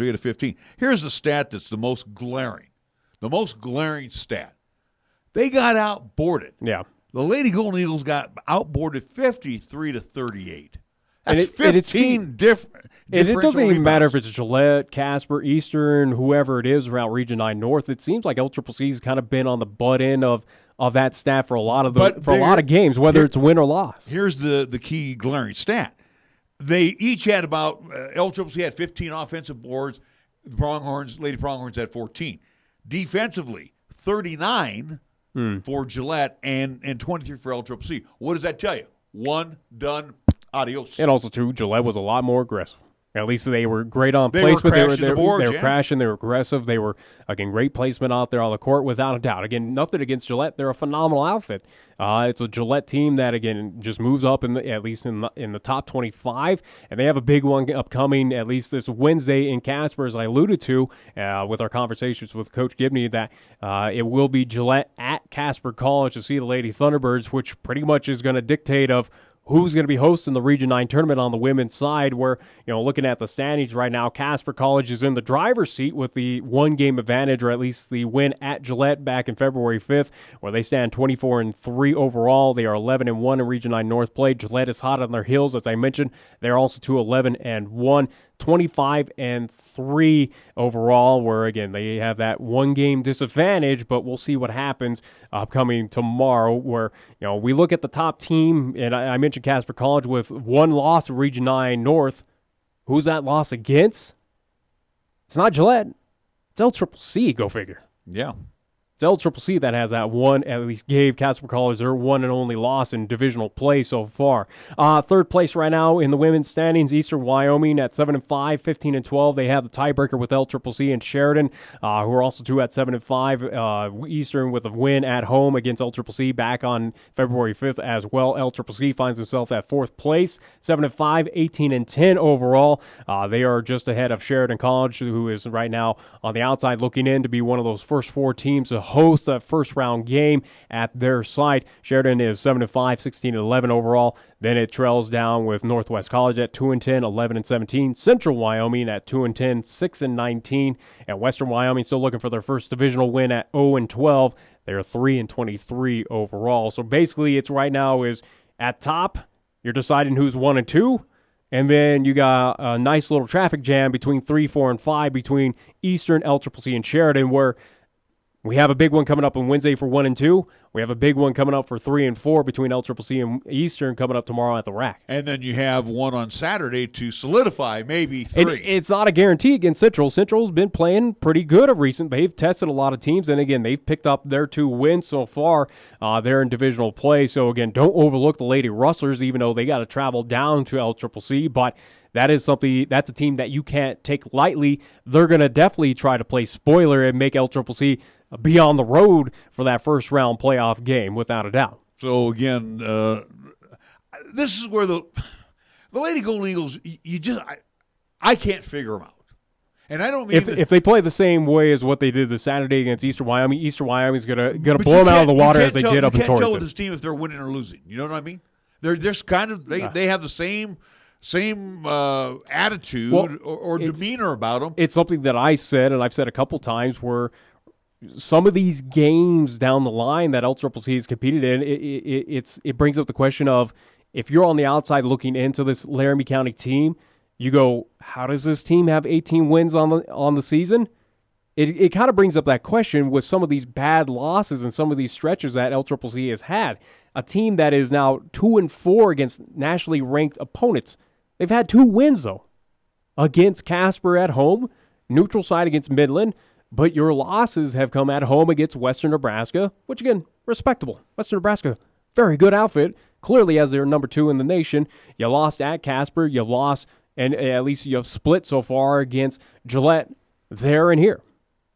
we had a 15. Here's the stat that's the most glaring stat. They got outboarded. Yeah. The Lady Golden Eagles got outboarded 53 to 38. That's 15 different. And it doesn't even matter if it's Gillette, Casper, Eastern, whoever it is around Region 9 North. It seems like LCCC's kind of been on the butt end of that stat for a lot of games, whether it's win or loss. Here's the key glaring stat. They each had about LCCC had 15 offensive boards. Lady Pronghorns had 14. Defensively, 39 for Gillette and 23 for LCCC. What does that tell you? One, done, adios. And also, too, Gillette was a lot more aggressive. At least they were great on placement. They were crashing. They were aggressive. They were, again, great placement out there on the court without a doubt. Again, nothing against Gillette. They're a phenomenal outfit. It's a Gillette team that, again, just moves up at least in the top 25. And they have a big one upcoming at least this Wednesday in Casper, as I alluded to with our conversations with Coach Gibney, that it will be Gillette at Casper College to see the Lady Thunderbirds, which pretty much is going to dictate of who's going to be hosting the Region 9 tournament on the women's side, where, looking at the standings right now, Casper College is in the driver's seat with the 1-game advantage, or at least the win at Gillette back in February 5th, where they stand 24-3 overall. They are 11-1 in Region 9 North play. Gillette is hot on their heels, as I mentioned. They're also 11-1. 25-3 overall, where, again, they have that 1-game disadvantage, but we'll see what happens upcoming tomorrow, where, we look at the top team, and I mentioned Casper College with 1 loss in Region 9 North. Who's that loss against? It's not Gillette. It's LCCC, go figure. Yeah. It's LCCC that has that one, at least gave Casper College their one and only loss in divisional play so far. Third place right now in the women's standings, Eastern Wyoming at 7-5, 15-12. They have the tiebreaker with LCCC and Sheridan, who are also 2 at 7-5. Eastern with a win at home against LCCC back on February 5th as well. LCCC finds themselves at 4th place, 7-5, 18-10 overall. They are just ahead of Sheridan College, who is right now on the outside looking in to be one of those first 4 teams to host that first-round game at their site. Sheridan is 7-5, 16-11 overall. Then it trails down with Northwest College at 2-10, 11-17. Central Wyoming at 2-10, 6-19. And Western Wyoming still looking for their first divisional win at 0-12. They're 3-23 overall. So basically, it's right now is at top, you're deciding who's 1 and 2. And then you got a nice little traffic jam between 3, 4, and 5 between Eastern, LCCC, and Sheridan, where We have a big one coming up on Wednesday for 1 and 2. We have a big one coming up for 3 and 4 between LCCC and Eastern coming up tomorrow at the rack. And then you have one on Saturday to solidify maybe 3. It's not a guarantee against Central. Central's been playing pretty good of recent. They've tested a lot of teams, and again, they've picked up their 2 wins so far. They're in divisional play. So again, don't overlook the Lady Rustlers, even though they got to travel down to LCCC. But that is something. That's a team that you can't take lightly. They're going to definitely try to play spoiler and make LCCC be on the road for that first round playoff game, without a doubt. So again, this is where the Lady Golden Eagles, I can't figure them out. And I don't mean if they play the same way as what they did this Saturday against Eastern Wyoming is gonna blow them out of the water as they did up in Torrington. You can't tell with this team if they're winning or losing. You know what I mean? They're just kind of they have the same attitude or demeanor about them. It's something that I said, and I've said a couple times, where some of these games down the line that LCCC has competed in, it brings up the question of, if you're on the outside looking into this Laramie County team, you go, how does this team have 18 wins on the season? It kind of brings up that question with some of these bad losses and some of these stretches that LCCC has had. A team that is now 2 and 4 against nationally ranked opponents. They've had 2 wins, though, against Casper at home, neutral side against Midland, but your losses have come at home against Western Nebraska, which, again, respectable. Western Nebraska, very good outfit, clearly as their number 2 in the nation. You lost at Casper, you lost, and at least you have split so far against Gillette there and here.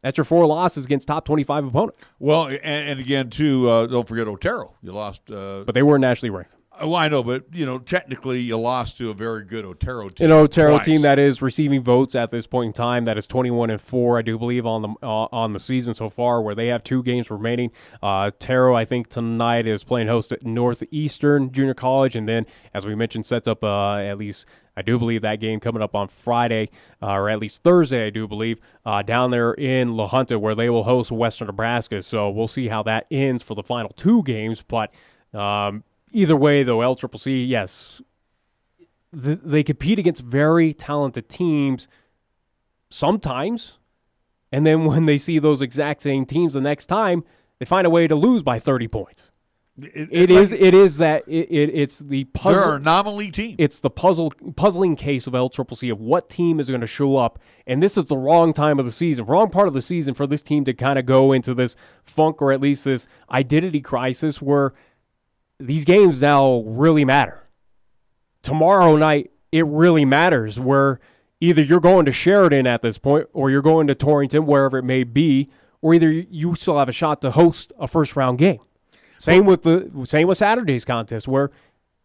That's your 4 losses against top 25 opponents. Well, and again, too, don't forget Otero. You lost. But they weren't nationally ranked. Well, I know, but, technically you lost to a very good Otero team. An Otero team that is receiving votes at this point in time, that is 21-4, I do believe, on the season so far, where they have 2 games remaining. Otero, I think, tonight is playing host at Northeastern Junior College, and then, as we mentioned, sets up at least, I do believe, that game coming up on Friday, or at least Thursday, I do believe, down there in La Junta, where they will host Western Nebraska. So we'll see how that ends for the final 2 games, but either way, though, LCCC, yes, they compete against very talented teams sometimes, and then when they see those exact same teams the next time, they find a way to lose by 30 points. It's the puzzle. They're an anomaly team. It's the puzzling case of LCCC of what team is going to show up, and this is the wrong time of the season, wrong part of the season for this team to kind of go into this funk, or at least this identity crisis where these games now really matter. Tomorrow night, it really matters, where either you're going to Sheridan at this point, or you're going to Torrington, wherever it may be, or either you still have a shot to host a first-round game. Same with Saturday's contest, where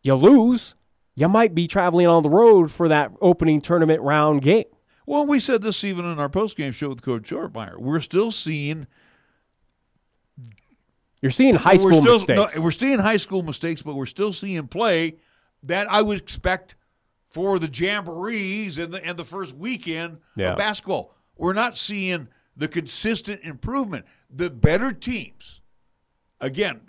you lose, you might be traveling on the road for that opening tournament round game. Well, we said this even in our post-game show with Coach Shortmeyer. We're still seeing... You're seeing high school mistakes. No, we're seeing high school mistakes, but we're still seeing play that I would expect for the jamborees and the first weekend of basketball. We're not seeing the consistent improvement. The better teams, again,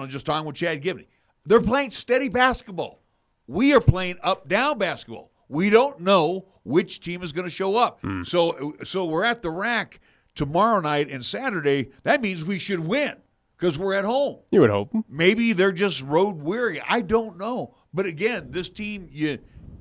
just talking with Chad Gibney, they're playing steady basketball. We are playing up-down basketball. We don't know which team is going to show up. So we're at the rack tomorrow night and Saturday. That means we should win, because we're at home. You would hope. Maybe they're just road weary. I don't know. But again, this team,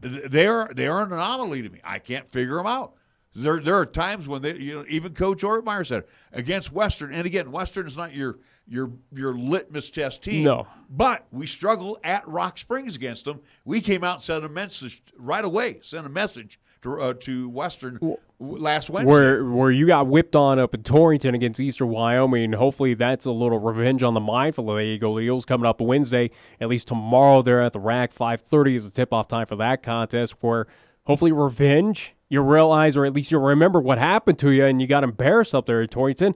they're an anomaly to me. I can't figure them out. There are times when even Coach Ortmeyer said against Western, and again, Western is not your litmus test team. No. But we struggled at Rock Springs against them. We came out and sent a message right away. Sent a message to Western last Wednesday. Where you got whipped on up in Torrington against Eastern Wyoming. Hopefully that's a little revenge on the mind for the Lady Golden Eagles coming up Wednesday. At least tomorrow they're at the rack. 5:30 is the tip-off time for that contest, where hopefully revenge, you realize, or at least you remember what happened to you and you got embarrassed up there in Torrington.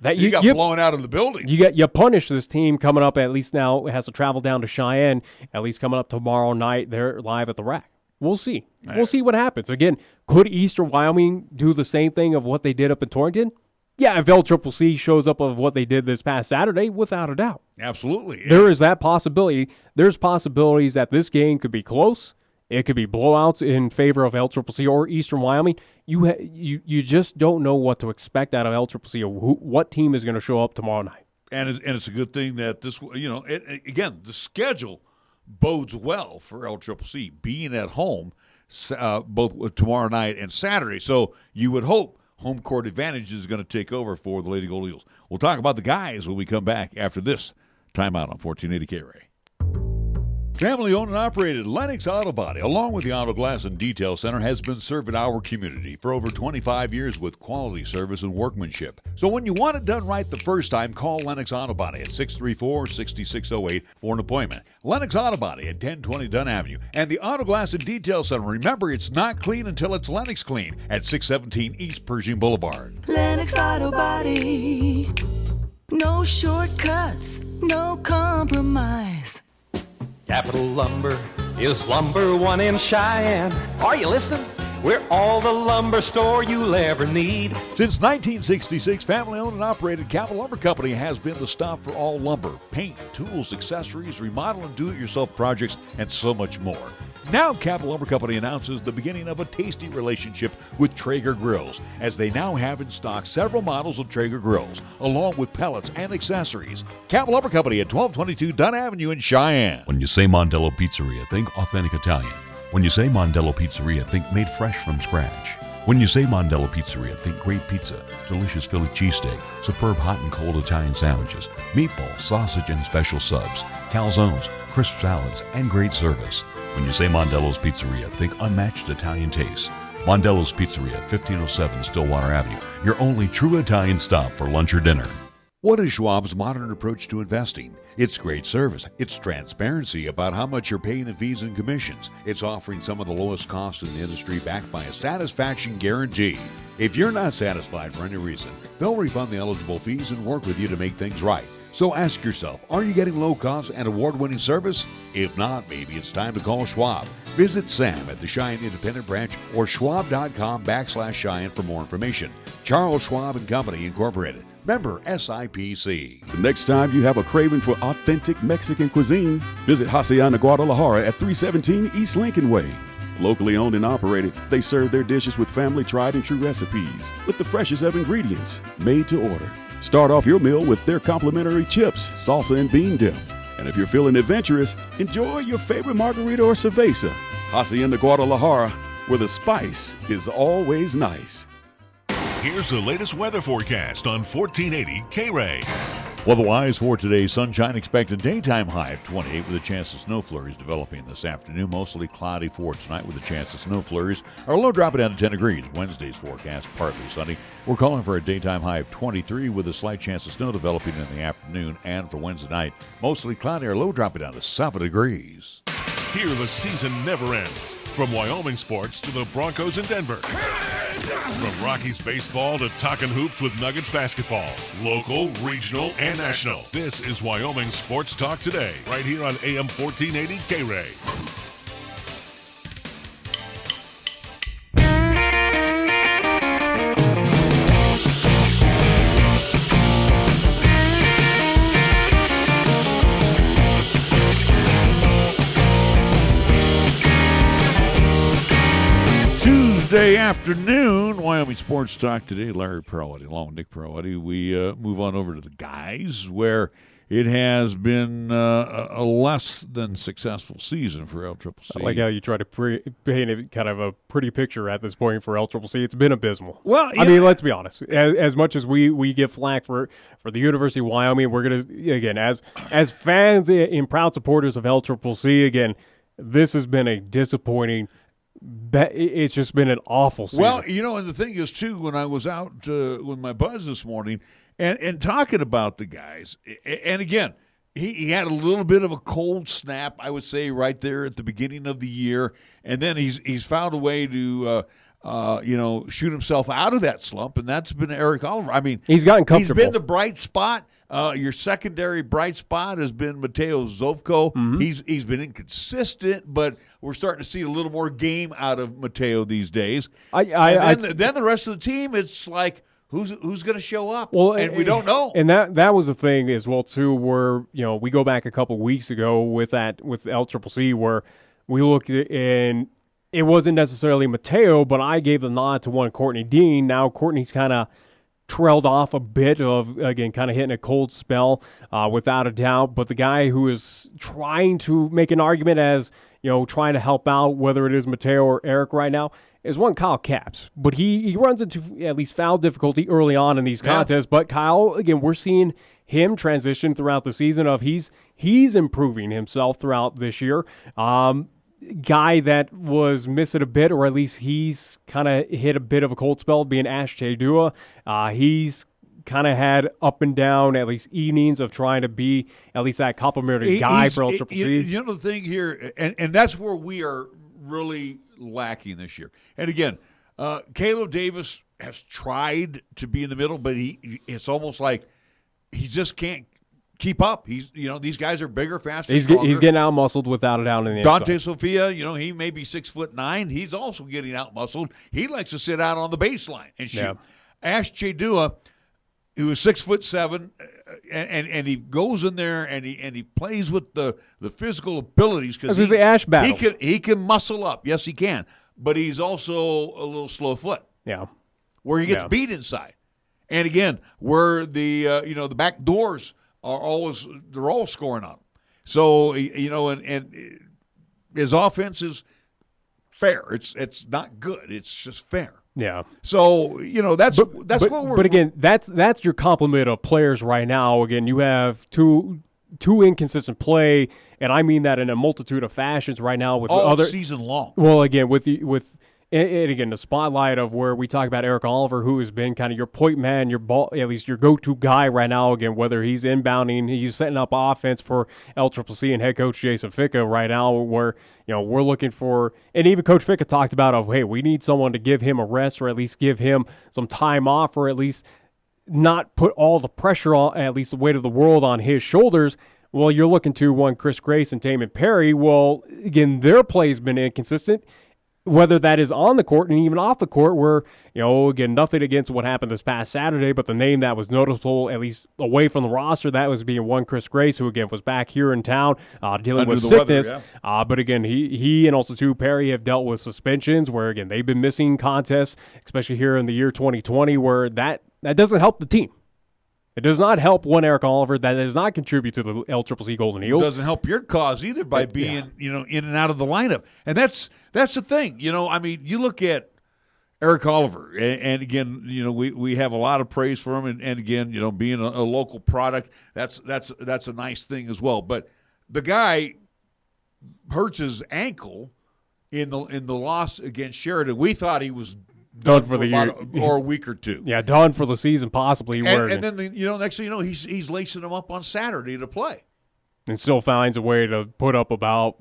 That you got blown out of the building. You punish this team coming up. At least now it has to travel down to Cheyenne. At least coming up tomorrow night, they're live at the rack. We'll see. We'll see what happens. Again, could Eastern Wyoming do the same thing of what they did up in Torrington? Yeah, if LCCC shows up of what they did this past Saturday, without a doubt. Absolutely. There is that possibility. There's possibilities that this game could be close, It could be blowouts in favor of LCCC or Eastern Wyoming. You just don't know what to expect out of LCCC or what team is going to show up tomorrow night. And it's a good thing that this, again, the schedule bodes well for LCCC being at home both tomorrow night and Saturday. So you would hope home court advantage is going to take over for the Lady Gold Eagles. We'll talk about the guys when we come back after this timeout on 1480 KRAE. Family-owned and operated Lennox Auto Body, along with the Auto Glass and Detail Center, has been serving our community for over 25 years with quality service and workmanship. So when you want it done right the first time, call Lennox Auto Body at 634-6608 for an appointment. Lennox Auto Body at 1020 Dunn Avenue. And the Auto Glass and Detail Center, remember, it's not clean until it's Lennox clean at 617 East Pershing Boulevard. Lennox Auto Body. No shortcuts, no compromise. Capital Lumber is number one in Cheyenne. Are you listening? We're all the lumber store you'll ever need. Since 1966, family-owned and operated Capital Lumber Company has been the stop for all lumber, paint, tools, accessories, remodel and do-it-yourself projects, and so much more. Now, Capital Lumber Company announces the beginning of a tasty relationship with Traeger grills, as they now have in stock several models of Traeger grills, along with pellets and accessories. Capital Lumber Company at 1222 Dunn Avenue in Cheyenne. When you say Mondello Pizzeria, think authentic Italian. When you say Mondello Pizzeria, think made fresh from scratch. When you say Mondello Pizzeria, think great pizza, delicious Philly cheesesteak, superb hot and cold Italian sandwiches, meatballs, sausage, and special subs, calzones, crisp salads, and great service. When you say Mondello's Pizzeria, think unmatched Italian taste. Mondello's Pizzeria, 1507 Stillwater Avenue, your only true Italian stop for lunch or dinner. What is Schwab's modern approach to investing? It's great service. It's transparency about how much you're paying in fees and commissions. It's offering some of the lowest costs in the industry backed by a satisfaction guarantee. If you're not satisfied for any reason, they'll refund the eligible fees and work with you to make things right. So ask yourself, are you getting low cost and award-winning service? If not, maybe it's time to call Schwab. Visit Sam at the Cheyenne Independent Branch or schwab.com/Cheyenne for more information. Charles Schwab and Company, Incorporated. Member SIPC. The next time you have a craving for authentic Mexican cuisine, visit Hacienda Guadalajara at 317 East Lincoln Way. Locally owned and operated, they serve their dishes with family tried and true recipes with the freshest of ingredients, made to order. Start off your meal with their complimentary chips, salsa, and bean dip. And if you're feeling adventurous, enjoy your favorite margarita or cerveza. Hacienda Guadalajara, where the spice is always nice. Here's the latest weather forecast on 1480 KRAE. Weather-wise for today, sunshine expected, daytime high of 28 with a chance of snow flurries developing this afternoon. Mostly cloudy for tonight with a chance of snow flurries. Our low dropping down to 10 degrees. Wednesday's forecast partly sunny. We're calling for a daytime high of 23 with a slight chance of snow developing in the afternoon. And for Wednesday night, mostly cloudy. Our low dropping down to 7 degrees. Here the season never ends. From Wyoming sports to the Broncos in Denver. From Rockies baseball to talking hoops with Nuggets basketball. Local, regional, and national. This is Wyoming Sports Talk Today, right here on AM 1480 KRAE. Tuesday afternoon, Wyoming Sports Talk Today. Larry Peroletti, along with Nick Peroletti. We move on over to the guys, where it has been a less than successful season for LCCC. I like how you try to paint kind of a pretty picture at this point for LCCC. It's been abysmal. Well, I mean, let's be honest. As much as we give flack for the University of Wyoming, we're going to, again, as fans and proud supporters of LCCC, again, this has been a disappointing. It's just been an awful season. Well, and the thing is, too, when I was out with my buzz this morning and talking about the guys, and again, he had a little bit of a cold snap, I would say, right there at the beginning of the year, and then he's found a way to shoot himself out of that slump, and that's been Eric Oliver. I mean, he's gotten comfortable. He's been the bright spot. Your secondary bright spot has been Mateo Zovko. Mm-hmm. He's been inconsistent, but we're starting to see a little more game out of Mateo these days. Then the rest of the team, it's like, who's going to show up? Well, and we don't know. And that was the thing as well too, where we go back a couple weeks ago with LCCC, where we looked at, and it wasn't necessarily Mateo, but I gave the nod to one Courtney Dean. Now Courtney's kind of trailed off a bit of, again, kind of hitting a cold spell without a doubt. But the guy who is trying to make an argument as, trying to help out, whether it is Mateo or Eric right now, is one Kyle Capps. But he runs into at least foul difficulty early on in these contests. But Kyle, again, we're seeing him transition throughout the season of he's improving himself throughout this year. Guy that was missing a bit, or at least he's kind of hit a bit of a cold spell, being Ash Chedua. He's kind of had up and down, at least evenings, of trying to be at least that complimentary guy for LCCC. You know the thing here, and that's where we are really lacking this year. And again, Caleb Davis has tried to be in the middle, but it's almost like he just can't keep up. These guys are bigger, faster, stronger. He's getting out-muscled without a doubt in the Dante inside. Sophia, he may be 6'9". He's also getting out-muscled. He likes to sit out on the baseline and shoot. Yeah. Ash Chedua, who is 6'7", and he goes in there and he plays with the physical abilities because the Ash battles. He can muscle up. Yes, he can, but he's also a little slow foot. Yeah, where he gets beat inside, and again, where the back doors are they're all scoring on him. So and his offense is fair. It's not good. It's just fair. Yeah. So that's what we're. But again, that's your complement of players right now. Again, you have two inconsistent play, and I mean that in a multitude of fashions right now with all other season long. Well, again and again, the spotlight of where we talk about Eric Oliver, who has been kind of your point man, your ball, at least your go-to guy right now. Again, whether he's inbounding, he's setting up offense for LCCC and head coach Jason Ficca right now, where we're looking for, and even Coach Ficca talked about hey, we need someone to give him a rest, or at least give him some time off, or at least not put all the pressure on, at least the weight of the world on his shoulders. Well, you're looking to one Chris Grace and Damon Perry. Well, again, their play's been inconsistent, whether that is on the court and even off the court, where, again, nothing against what happened this past Saturday, but the name that was noticeable, at least away from the roster, that was being one Chris Grace, who, again, was back here in town dealing with sickness. Weather, but, again, he and also, too, Perry have dealt with suspensions where, again, they've been missing contests, especially here in the year 2020, where that doesn't help the team. It does not help one Eric Oliver. That does not contribute to the LCCC Golden Eagles. It doesn't help your cause either by being, in and out of the lineup. And that's the thing. You look at Eric Oliver, and again, we have a lot of praise for him, and again, being a local product, that's a nice thing as well. But the guy hurts his ankle in the loss against Sheridan. We thought he was done for the year or a week or two. Yeah, done for the season possibly. And then next thing you know, he's lacing him up on Saturday to play, and still finds a way to put up about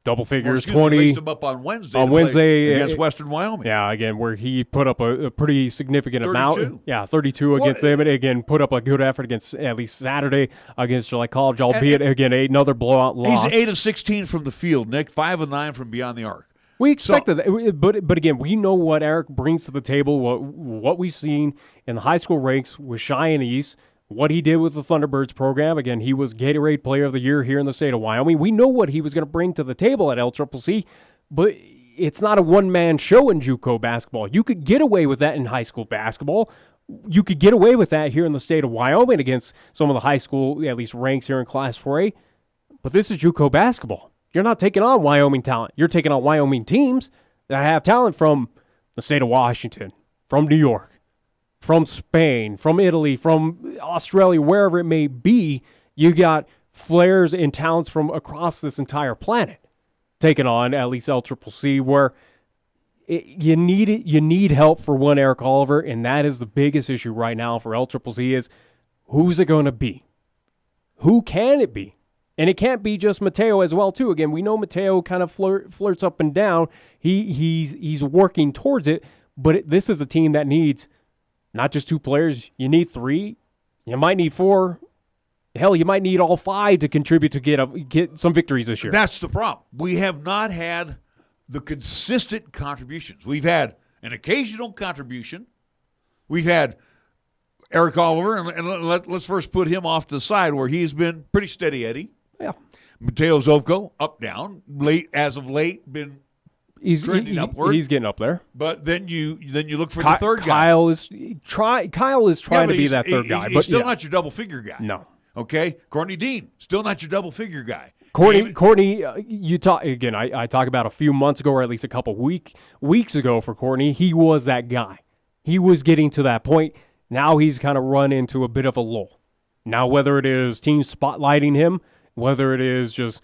double figures, 20. Laced him up on Wednesday against Western Wyoming. Yeah, again, where he put up a pretty significant 32. amount. Yeah, 32 against them, and again put up a good effort against at least Saturday against College, albeit again another blowout loss. He's 8 of 16 from the field, Nick, 5 of 9 from beyond the arc. We expected that, but again, we know what Eric brings to the table, what we've seen in the high school ranks with Cheyenne East, what he did with the Thunderbirds program. Again, he was Gatorade Player of the Year here in the state of Wyoming. We know what he was going to bring to the table at LCCC, but it's not a one-man show in JUCO basketball. You could get away with that in high school basketball. You could get away with that here in the state of Wyoming against some of the high school, at least ranks here in Class 4A, but this is JUCO basketball. You're not taking on Wyoming talent. You're taking on Wyoming teams that have talent from the state of Washington, from New York, from Spain, from Italy, from Australia, wherever it may be. You got flares and talents from across this entire planet taking on at least LCCC, where you need help for one Eric Oliver, and that is the biggest issue right now for LCCC is who's it going to be? Who can it be? And it can't be just Mateo as well, too. Again, we know Mateo kind of flirts up and down. He's working towards it, but this is a team that needs not just 2 players. You need 3. You might need 4. Hell, you might need all 5 to contribute to get some victories this year. That's the problem. We have not had the consistent contributions. We've had an occasional contribution. We've had Eric Oliver, and let's first put him off to the side where he's been pretty steady Eddie. Yeah. Mateo Zovko, up, down. As of late, been trending upward. He's getting up there. But then you look for the third guy. Kyle is trying to be that third guy. He's still not your double-figure guy. No. Okay? Courtney Dean, still not your double-figure guy. Courtney, you talk again. I talk about a few months ago, or at least a couple weeks ago for Courtney. He was that guy. He was getting to that point. Now he's kind of run into a bit of a lull. Now, whether it is teams spotlighting him, whether it is just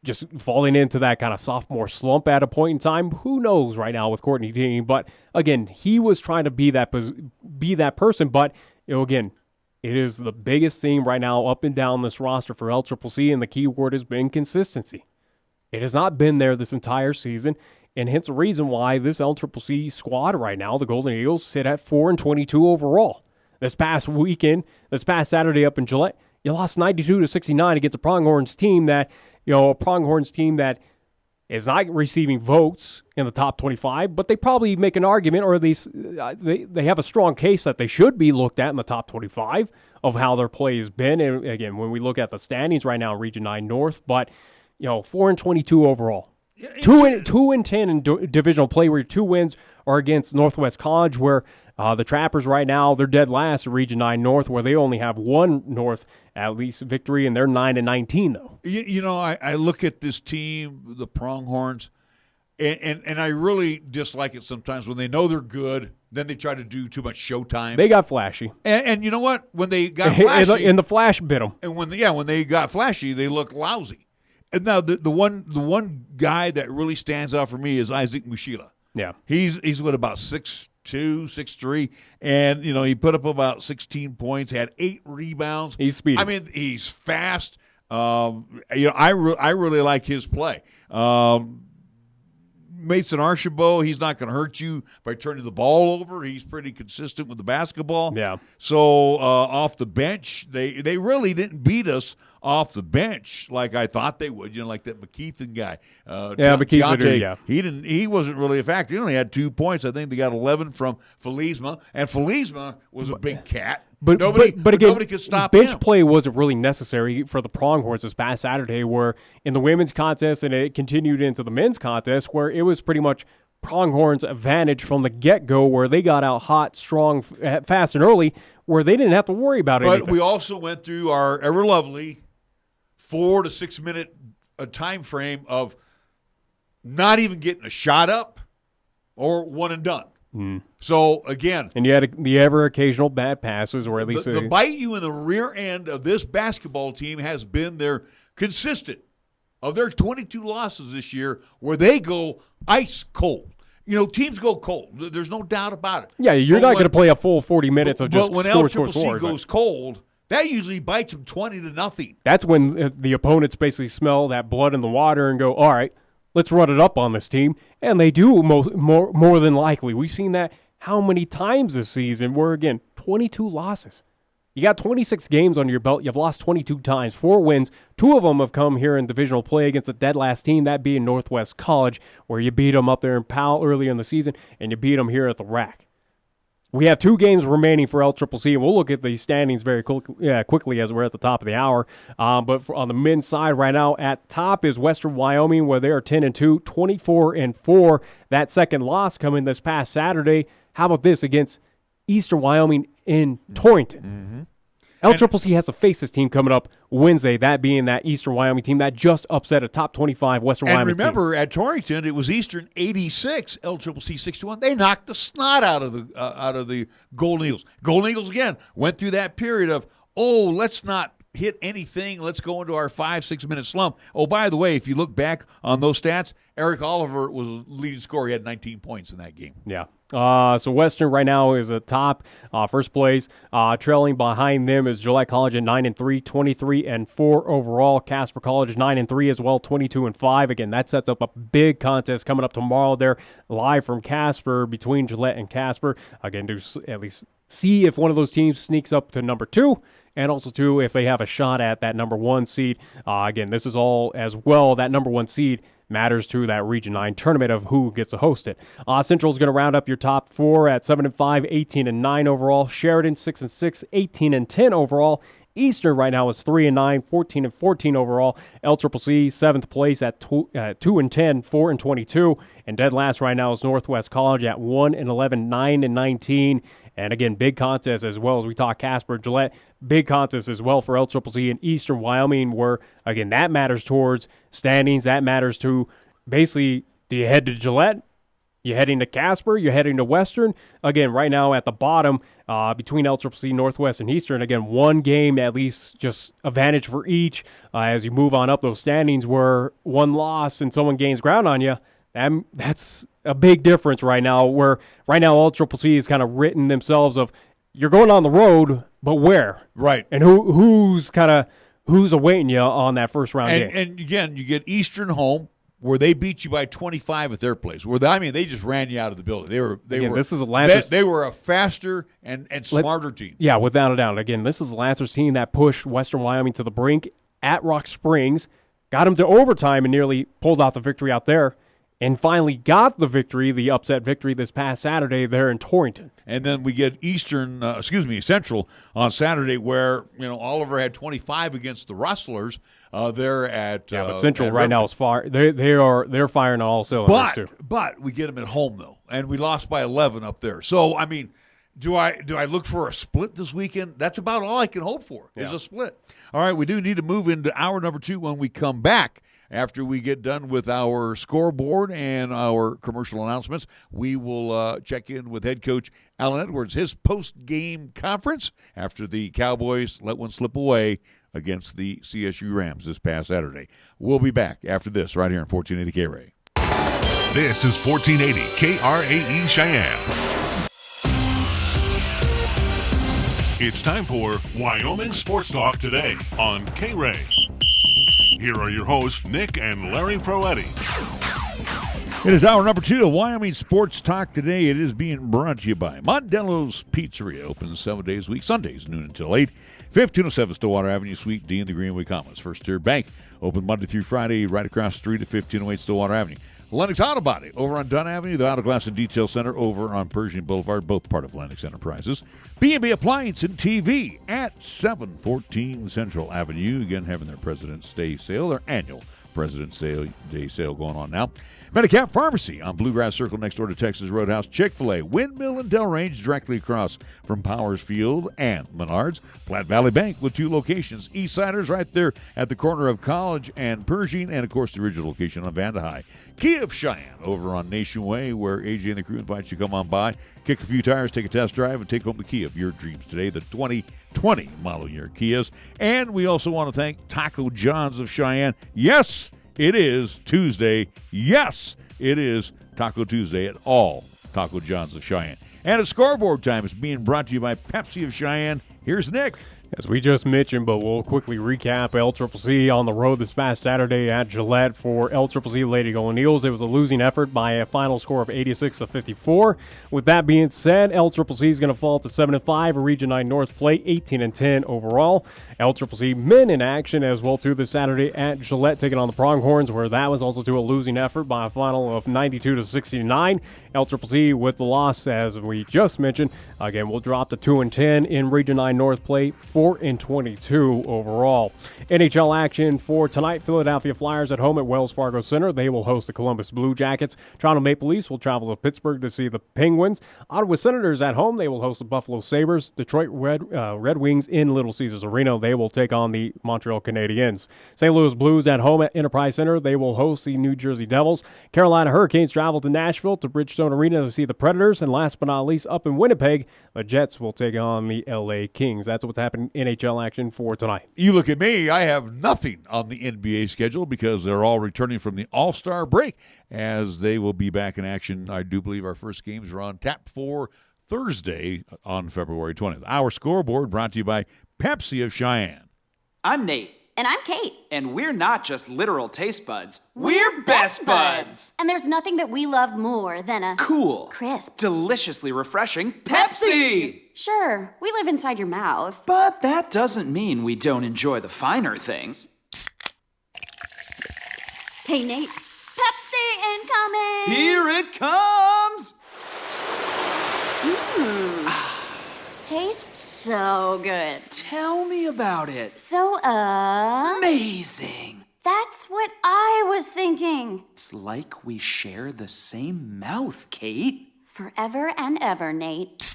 just falling into that kind of sophomore slump at a point in time, who knows right now with Courtney Dean. But again, he was trying to be that person. But again, it is the biggest theme right now up and down this roster for LCCC, and the key word has been consistency. It has not been there this entire season, and hence the reason why this LCCC squad right now, the Golden Eagles, sit at 4-22 overall. This past Saturday up in Gillette, you lost 92-69 against a Pronghorns team that is not receiving votes in the top 25, but they probably make an argument, or at least they have a strong case that they should be looked at in the top 25 of how their play has been. And again, when we look at the standings right now in Region 9 North, but 4-22 overall. 2-10 in divisional play, where your 2 wins are against Northwest College, where the Trappers right now, they're dead last in Region 9 North, where they only have 1 North at least victory, and they're 9-19 though. I look at this team, the Pronghorns, and I really dislike it sometimes when they know they're good, then they try to do too much showtime. They got flashy, and you know what? When they got flashy, and the flash bit them. And when they got flashy, they looked lousy. And now the one guy that really stands out for me is Isaac Mushila. Yeah, he's about 6'2", 6'3", and he put up about 16 points, had 8 rebounds. He's speedy. I mean, he's fast. I really like his play. Mason Archambault, he's not going to hurt you by turning the ball over. He's pretty consistent with the basketball. Yeah. So off the bench, they really didn't beat us off the bench like I thought they would. Like that McKeithen guy. McKeithen. He wasn't really a factor. He only had 2 points. I think they got 11 from Felisma, and Felisma was a big cat. But nobody could stop bench him. Play wasn't really necessary for the Pronghorns this past Saturday, where in the women's contest, and it continued into the men's contest, where it was pretty much Pronghorns' advantage from the get-go, where they got out hot, strong, fast, and early, where they didn't have to worry about anything. But we also went through our ever-lovely 4 to 6 minute time frame of not even getting a shot up or one and done. So, again. And you had the ever occasional bad passes, or at least the bite you in the rear end of this basketball team has been their consistent of their 22 losses this year, where they go ice cold. Teams go cold. There's no doubt about it. Yeah, you're not going to play a full 40 minutes of just when LCCC goes cold, that usually bites them 20-0. That's when the opponents basically smell that blood in the water and go, all right, let's run it up on this team. And they do more than likely. We've seen that how many times this season, where, again, 22 losses. You got 26 games under your belt. You've lost 22 times, 4 wins. 2 of them have come here in divisional play against the dead last team, that being Northwest College, where you beat them up there in Powell early in the season, and you beat them here at the RAC. We have 2 games remaining for LCCC, and we'll look at the standings very quickly as we're at the top of the hour. But on the men's side right now, at top is Western Wyoming, where they are 10-2, 24-4. That second loss coming this past Saturday. How about this against Eastern Wyoming in Torrington? LCCC has to face this team coming up Wednesday, that being that Eastern Wyoming team that just upset a top 25 Western Wyoming team. And remember, at Torrington, it was Eastern 86, LCCC 61. They knocked the snot out of the Golden Eagles. Golden Eagles, again, went through that period of, let's not hit anything. Let's go into our 5-6 minute slump. Oh, by the way, if you look back on those stats, Eric Oliver was leading scorer. He had 19 points in that game. Yeah. So Western right now is at top, first place. Trailing behind them is Gillette College at 9-3, 23-4 overall. Casper College is 9-3 as well, 22-5. Again, that sets up a big contest coming up tomorrow. They're live from Casper between Gillette and Casper. Again, to at least see if one of those teams sneaks up to number 2. And also, too, if they have a shot at that number 1 seed. Again, this is all as well. That number 1 seed matters to that Region 9 tournament of who gets to host it. Central is going to round up your top 4 at 7-5, 18-9 overall. Sheridan 6-6, 18-10 overall. Eastern right now is 3-9, 14-14 overall. LCCC 7th place at 2-10, 4-22, and dead last right now is Northwest College at 1-11, 9-19. And again, big contest as well as we talk Casper, Gillette. Big contest as well for LCCC in Eastern Wyoming, where again that matters towards standings. That matters to basically, do you head to Gillette? You're heading to Casper, you're heading to Western. Again, right now at the bottom, between LCCC, Northwest, and Eastern, again, one game at least, just advantage for each. As you move on up those standings, where one loss and someone gains ground on you, that's a big difference right now, where right now LCCC has kind of written themselves of, you're going on the road, but where? Right. And who's awaiting you on that first round game? And again, you get Eastern home, where they beat you by 25 at their place. They just ran you out of the building. They were a faster and smarter team. Yeah, without a doubt. Again, this is Lancers team that pushed Western Wyoming to the brink at Rock Springs, got them to overtime and nearly pulled out the victory out there, and finally got the victory, the upset victory this past Saturday there in Torrington. And then we get Central on Saturday, where Oliver had 25 against the Rustlers. They're at but Central right now is far. They're firing on all cylinders too. But we get them at home though, and we lost by 11 up there. So I mean, do I look for a split this weekend? That's about all I can hope for is a split. All right, we do need to move into hour number 2 when we come back. After we get done with our scoreboard and our commercial announcements, we will check in with head coach Alan Edwards, his post-game conference after the Cowboys let one slip away against the CSU Rams this past Saturday. We'll be back after this right here on 1480 KRAE. This is 1480 KRAE Cheyenne. It's time for Wyoming Sports Talk today on KRAE. Here are your hosts, Nick and Larry Proetti. It is hour number 2 of Wyoming Sports Talk today. It is being brought to you by Mondello's Pizzeria. Open 7 days a week, Sundays, noon until 8. 1507 Stillwater Avenue, Suite D in the Greenway Commons. First Tier Bank, open Monday through Friday, right across the street at 1508 Stillwater Avenue. Lennox Auto Body, over on Dunn Avenue. The Auto Glass and Detail Center, over on Pershing Boulevard, both part of Lennox Enterprises. B&B Appliance and TV at 714 Central Avenue. Again, having their President's Day sale, their annual President's Day sale going on now. Medicap Pharmacy on Bluegrass Circle next door to Texas Roadhouse. Chick-fil-A, Windmill and Delrange directly across from Powers Field and Menards. Platte Valley Bank with 2 locations. Eastsiders right there at the corner of College and Pershing, and of course the original location on Vandehigh. Kia of Cheyenne over on Nation Way, where AJ and the crew invite you to come on by, kick a few tires, take a test drive, and take home the Kia of your dreams today, the 2020 model year Kias. And we also want to thank Taco John's of Cheyenne. Yes, it is Tuesday. Yes, it is Taco Tuesday at all Taco John's of Cheyenne. And a scoreboard time is being brought to you by Pepsi of Cheyenne. Here's Nick. As we just mentioned, but we'll quickly recap LCCC on the road this past Saturday at Gillette for LCCC Lady Golden Eagles. It was a losing effort by a final score of 86-54. With that being said, LCCC is going to fall to 7-5. Region 9 North play 18-10 overall. LCCC men in action as well too this Saturday at Gillette, taking on the Pronghorns, where that was also to a losing effort by a final of 92-69. LCCC with the loss, as we just mentioned. Again, we'll drop to 2-10 in Region 9 North play, 4-22 overall. NHL action for tonight. Philadelphia Flyers at home at Wells Fargo Center. They will host the Columbus Blue Jackets. Toronto Maple Leafs will travel to Pittsburgh to see the Penguins. Ottawa Senators at home. They will host the Buffalo Sabres. Detroit Red Wings in Little Caesars Arena. They will take on the Montreal Canadiens. St. Louis Blues at home at Enterprise Center. They will host the New Jersey Devils. Carolina Hurricanes travel to Nashville to Bridgestone Arena to see the Predators. And last but not least, up in Winnipeg, the Jets will take on the LA Kings. That's what's happening in NHL action for tonight. You look at me, I have nothing on the NBA schedule because they're all returning from the All-Star break, as they will be back in action. I do believe our first games are on tap for Thursday on February 20th. Our scoreboard brought to you by Pepsi of Cheyenne. I'm Nate. And I'm Kate. And we're not just literal taste buds. We're best buds. And there's nothing that we love more than a cool, crisp, deliciously refreshing Pepsi! Sure, we live inside your mouth. But that doesn't mean we don't enjoy the finer things. Hey, Nate. Pepsi incoming! Here it comes! tastes so good. Tell me about it. So, amazing. That's what I was thinking. It's like we share the same mouth, Kate. Forever and ever, Nate.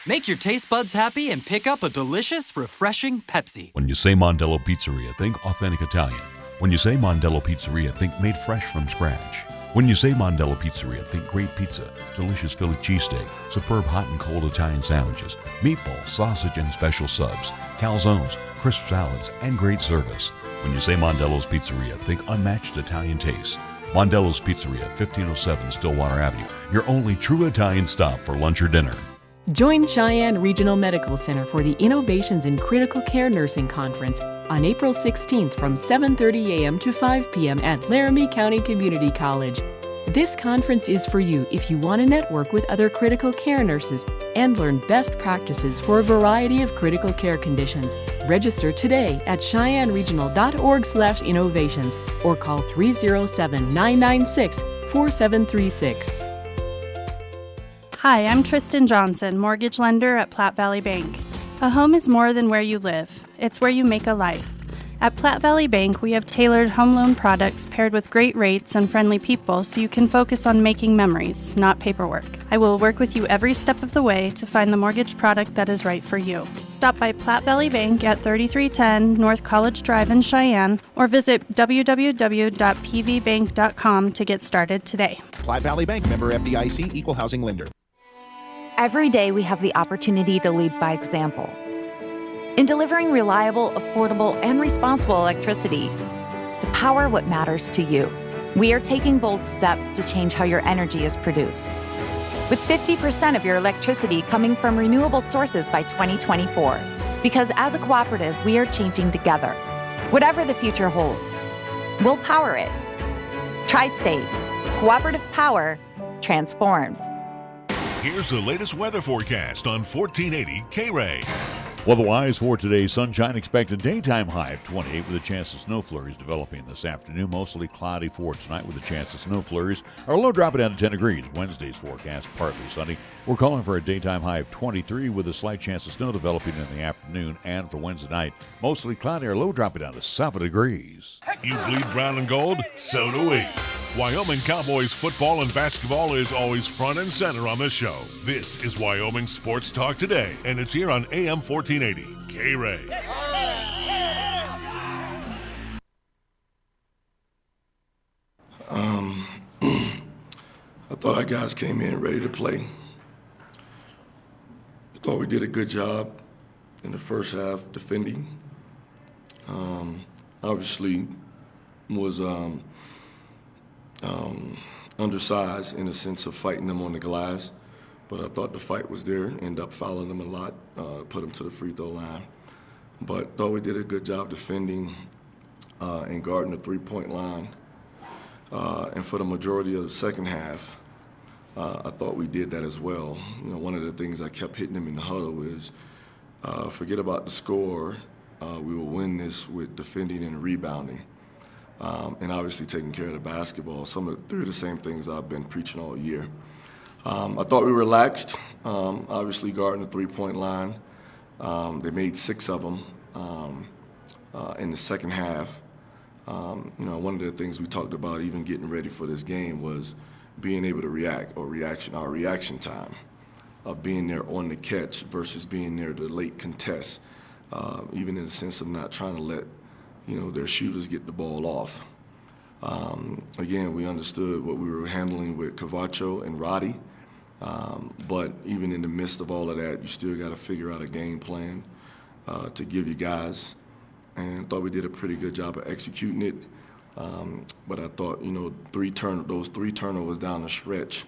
Make your taste buds happy and pick up a delicious, refreshing Pepsi. When you say Mondello Pizzeria, think authentic Italian. When you say Mondello Pizzeria, think made fresh from scratch. When you say Mondello Pizzeria, think great pizza, delicious Philly cheesesteak, superb hot and cold Italian sandwiches, meatballs, sausage, and special subs, calzones, crisp salads, and great service. When you say Mondello's Pizzeria, think unmatched Italian taste. Mondello's Pizzeria, 1507 Stillwater Avenue, your only true Italian stop for lunch or dinner. Join Cheyenne Regional Medical Center for the Innovations in Critical Care Nursing Conference on April 16th from 7:30 a.m. to 5 p.m. at Laramie County Community College. This conference is for you if you want to network with other critical care nurses and learn best practices for a variety of critical care conditions. Register today at cheyenneregional.org/innovations or call 307-996-4736. Hi, I'm Tristan Johnson, mortgage lender at Platte Valley Bank. A home is more than where you live. It's where you make a life. At Platte Valley Bank, we have tailored home loan products paired with great rates and friendly people so you can focus on making memories, not paperwork. I will work with you every step of the way to find the mortgage product that is right for you. Stop by Platte Valley Bank at 3310 North College Drive in Cheyenne or visit www.pvbank.com to get started today. Platte Valley Bank, member FDIC, equal housing lender. Every day we have the opportunity to lead by example. In delivering reliable, affordable, and responsible electricity to power what matters to you, we are taking bold steps to change how your energy is produced. With 50% of your electricity coming from renewable sources by 2024. Because as a cooperative, we are changing together. Whatever the future holds, we'll power it. Tri-State, cooperative power, transformed. Here's the latest weather forecast on 1480 KRAE. Weather-wise for today, sunshine expected, daytime high of 28 with a chance of snow flurries developing this afternoon. Mostly cloudy for tonight with a chance of snow flurries. Our low dropping down to 10 degrees. Wednesday's forecast partly sunny. We're calling for a daytime high of 23 with a slight chance of snow developing in the afternoon. And for Wednesday night, mostly cloudy. Our low dropping down to 7 degrees. You bleed brown and gold? So do we. Wyoming Cowboys football and basketball is always front and center on this show. This is Wyoming Sports Talk Today, and it's here on AM 1480 KRAE. I thought our guys came in ready to play. I thought we did a good job in the first half defending. Obviously was undersized in the sense of fighting them on the glass, but I thought the fight was there. Ended up fouling them a lot, put them to the free throw line. But thought we did a good job defending and guarding the three-point line. And for the majority of the second half, I thought we did that as well. You know, one of the things I kept hitting them in the huddle is forget about the score. We will win this with defending and rebounding. And obviously taking care of the basketball. Three of the same things I've been preaching all year. I thought we relaxed, obviously guarding the three-point line. They made 6 of them in the second half. You know, one of the things we talked about even getting ready for this game was being able to react, or our reaction time, of being there on the catch versus being there to late contest, even in the sense of not trying to let their shooters get the ball off. Again, we understood what we were handling with Cavacho and Roddy, but even in the midst of all of that, you still got to figure out a game plan to give you guys, and thought we did a pretty good job of executing it. But I thought, those 3 turnovers down the stretch,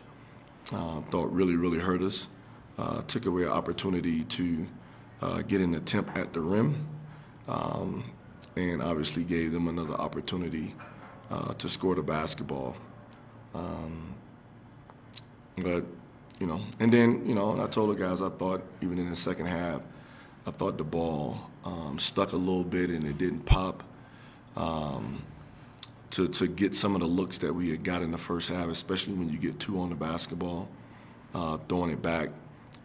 thought really hurt us. Took away an opportunity to get an attempt at the rim. And obviously gave them another opportunity to score the basketball. But, and then, and I told the guys, I thought even in the second half, I thought the ball stuck a little bit and it didn't pop to get some of the looks that we had got in the first half, especially when you get 2 on the basketball, throwing it back.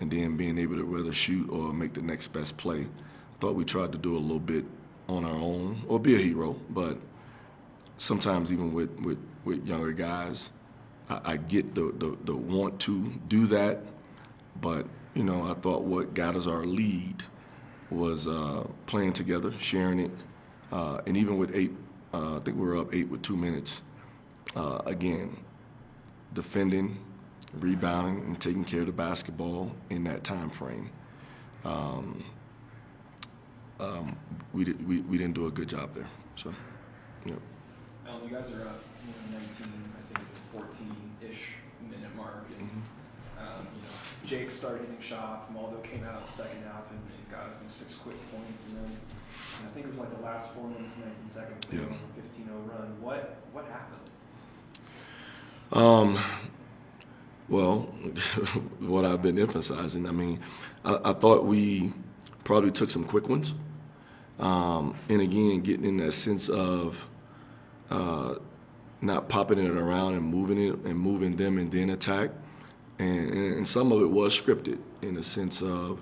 and then being able to whether shoot or make the next best play. Thought we tried to do a little bit on our own or be a hero, but sometimes even with younger guys, I get the want to do that, but I thought what got us our lead was playing together, sharing it, and even with 8, I think we were up 8 with 2 minutes. Again, defending, rebounding, and taking care of the basketball in that time frame. We didn't do a good job there. So, yeah. You guys are up 19, I think it was 14-ish minute mark, and Jake started hitting shots. Maldo came out the second half and got 6 quick points, and then I think it was like the last 4 minutes and 19 seconds. They went on a 15-0 run. What happened? Well, what I've been emphasizing. I mean, I thought we probably took some quick ones, and again, getting in that sense of not popping it around and moving them and then attack. And some of it was scripted in the sense of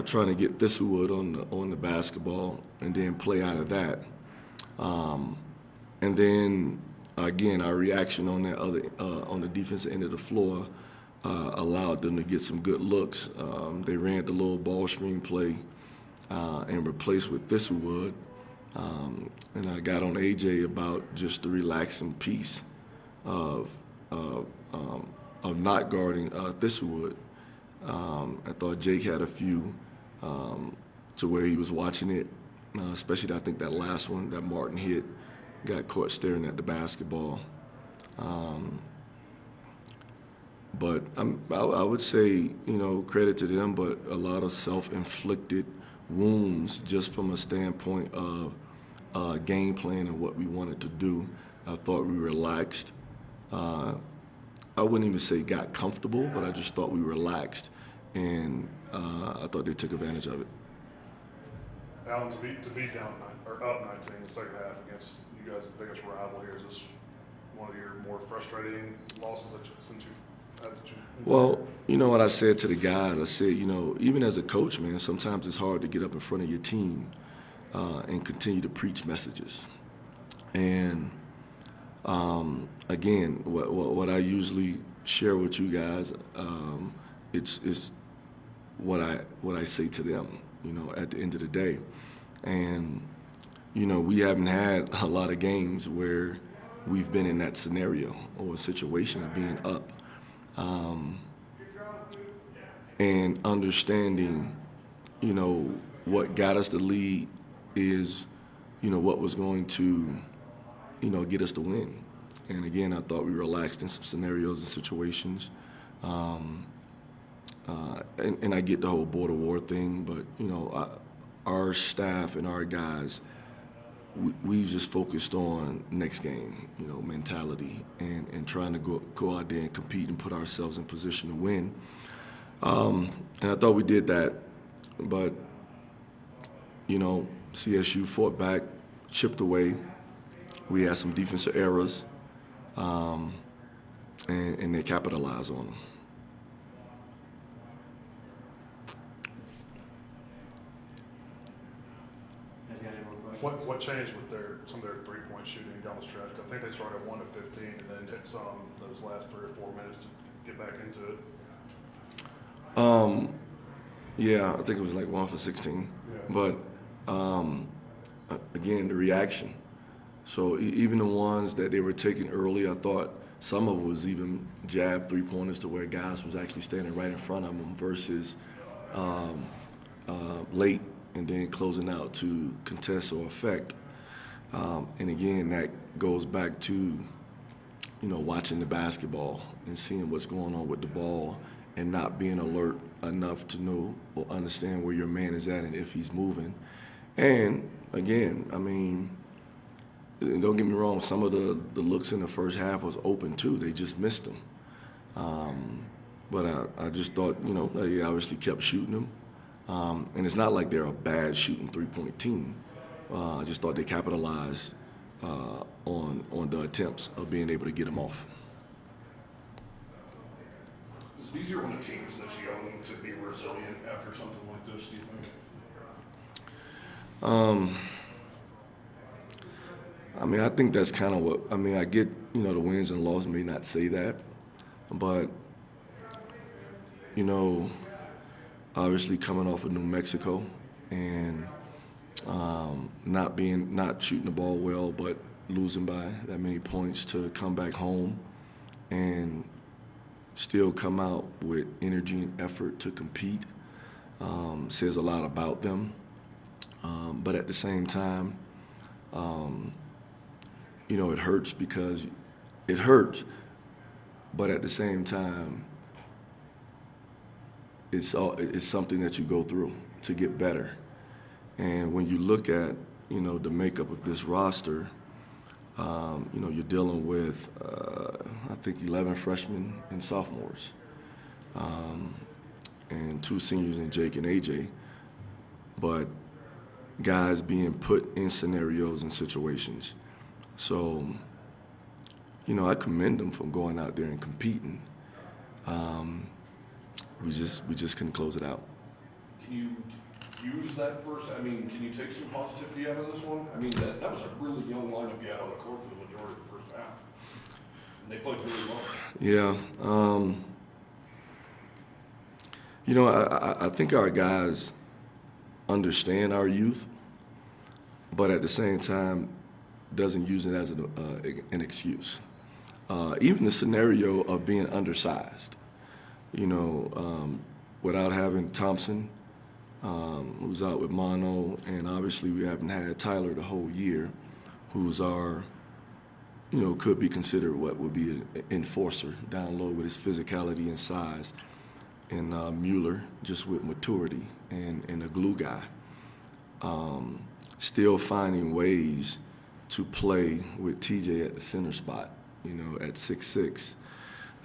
trying to get Thistlewood on the basketball and then play out of that. And then again, our reaction on that other on the defensive end of the floor allowed them to get some good looks. They ran the little ball screen play and replaced with Thistlewood. And I got on AJ about just the relaxing piece of not guarding Thistlewood. I thought Jake had a few to where he was watching it, especially I think that last one that Martin hit, got caught staring at the basketball. But I would say, credit to them, but a lot of self-inflicted wounds just from a standpoint of game plan and what we wanted to do. I thought we relaxed. I wouldn't even say got comfortable, but I just thought we relaxed, and I thought they took advantage of it. Alan, to be down up 19 in the second half against you guys' biggest rival here, is this one of your more frustrating losses since you've had to? Well, you know what I said to the guys? I said, even as a coach, man, sometimes it's hard to get up in front of your team and continue to preach messages. And again, what I usually share with you guys, it's what I say to them, at the end of the day. And we haven't had a lot of games where we've been in that scenario or a situation of being up. And understanding, what got us the lead is, what was going to, get us the win. And again, I thought we relaxed in some scenarios and situations. And I get the whole border war thing, but, our staff and our guys, we just focused on next game, mentality and trying to go out there and compete and put ourselves in position to win. And I thought we did that, but, CSU fought back, chipped away. We had some defensive errors, and they capitalized on them. What changed with some of their three-point shooting down the stretch? I think they started 1 of 15 and then hit some those last 3 or 4 minutes to get back into it. Yeah, I think it was like 1 for 16. Yeah. But again, the reaction. So even the ones that they were taking early, I thought some of it was even jab three-pointers to where guys was actually standing right in front of them versus late and then closing out to contest or affect. And again, that goes back to, watching the basketball and seeing what's going on with the ball and not being alert enough to know or understand where your man is at and if he's moving. And again, I mean, don't get me wrong, some of the looks in the first half was open too. They just missed them. But I just thought, they obviously kept shooting them. And it's not like they're a bad shooting three-point team. I just thought they capitalized on the attempts of being able to get them off. Is it easier when a team's this young to be resilient after something like this, do you think? I mean, I think that's kind of what, I mean, I get, you know, the wins and losses may not say that, but, you know, obviously coming off of New Mexico and not shooting the ball well, but losing by that many points to come back home and still come out with energy and effort to compete says a lot about them. But at the same time, you know, it hurts because it hurts, but at the same time, it's something that you go through to get better. And when you look at, you know, the makeup of this roster, you know, you're dealing with, I think, 11 freshmen and sophomores, and 2 seniors in Jake and AJ, but guys being put in scenarios and situations. So, you know, I commend them for going out there and competing. We just couldn't close it out. Can you use that first? I mean, can you take some positivity out of this one? I mean, that was a really young lineup you had on the court for the majority of the first half. And they played really well. Yeah. You know, I think our guys understand our youth, but at the same time, doesn't use it as an excuse. Even the scenario of being undersized, you know, without having Thompson, who's out with mono, and obviously we haven't had Tyler the whole year, who's our, you know, could be considered what would be an enforcer down low with his physicality and size, and Mueller just with maturity and a glue guy. Still finding ways to play with TJ at the center spot, you know, at 6'6",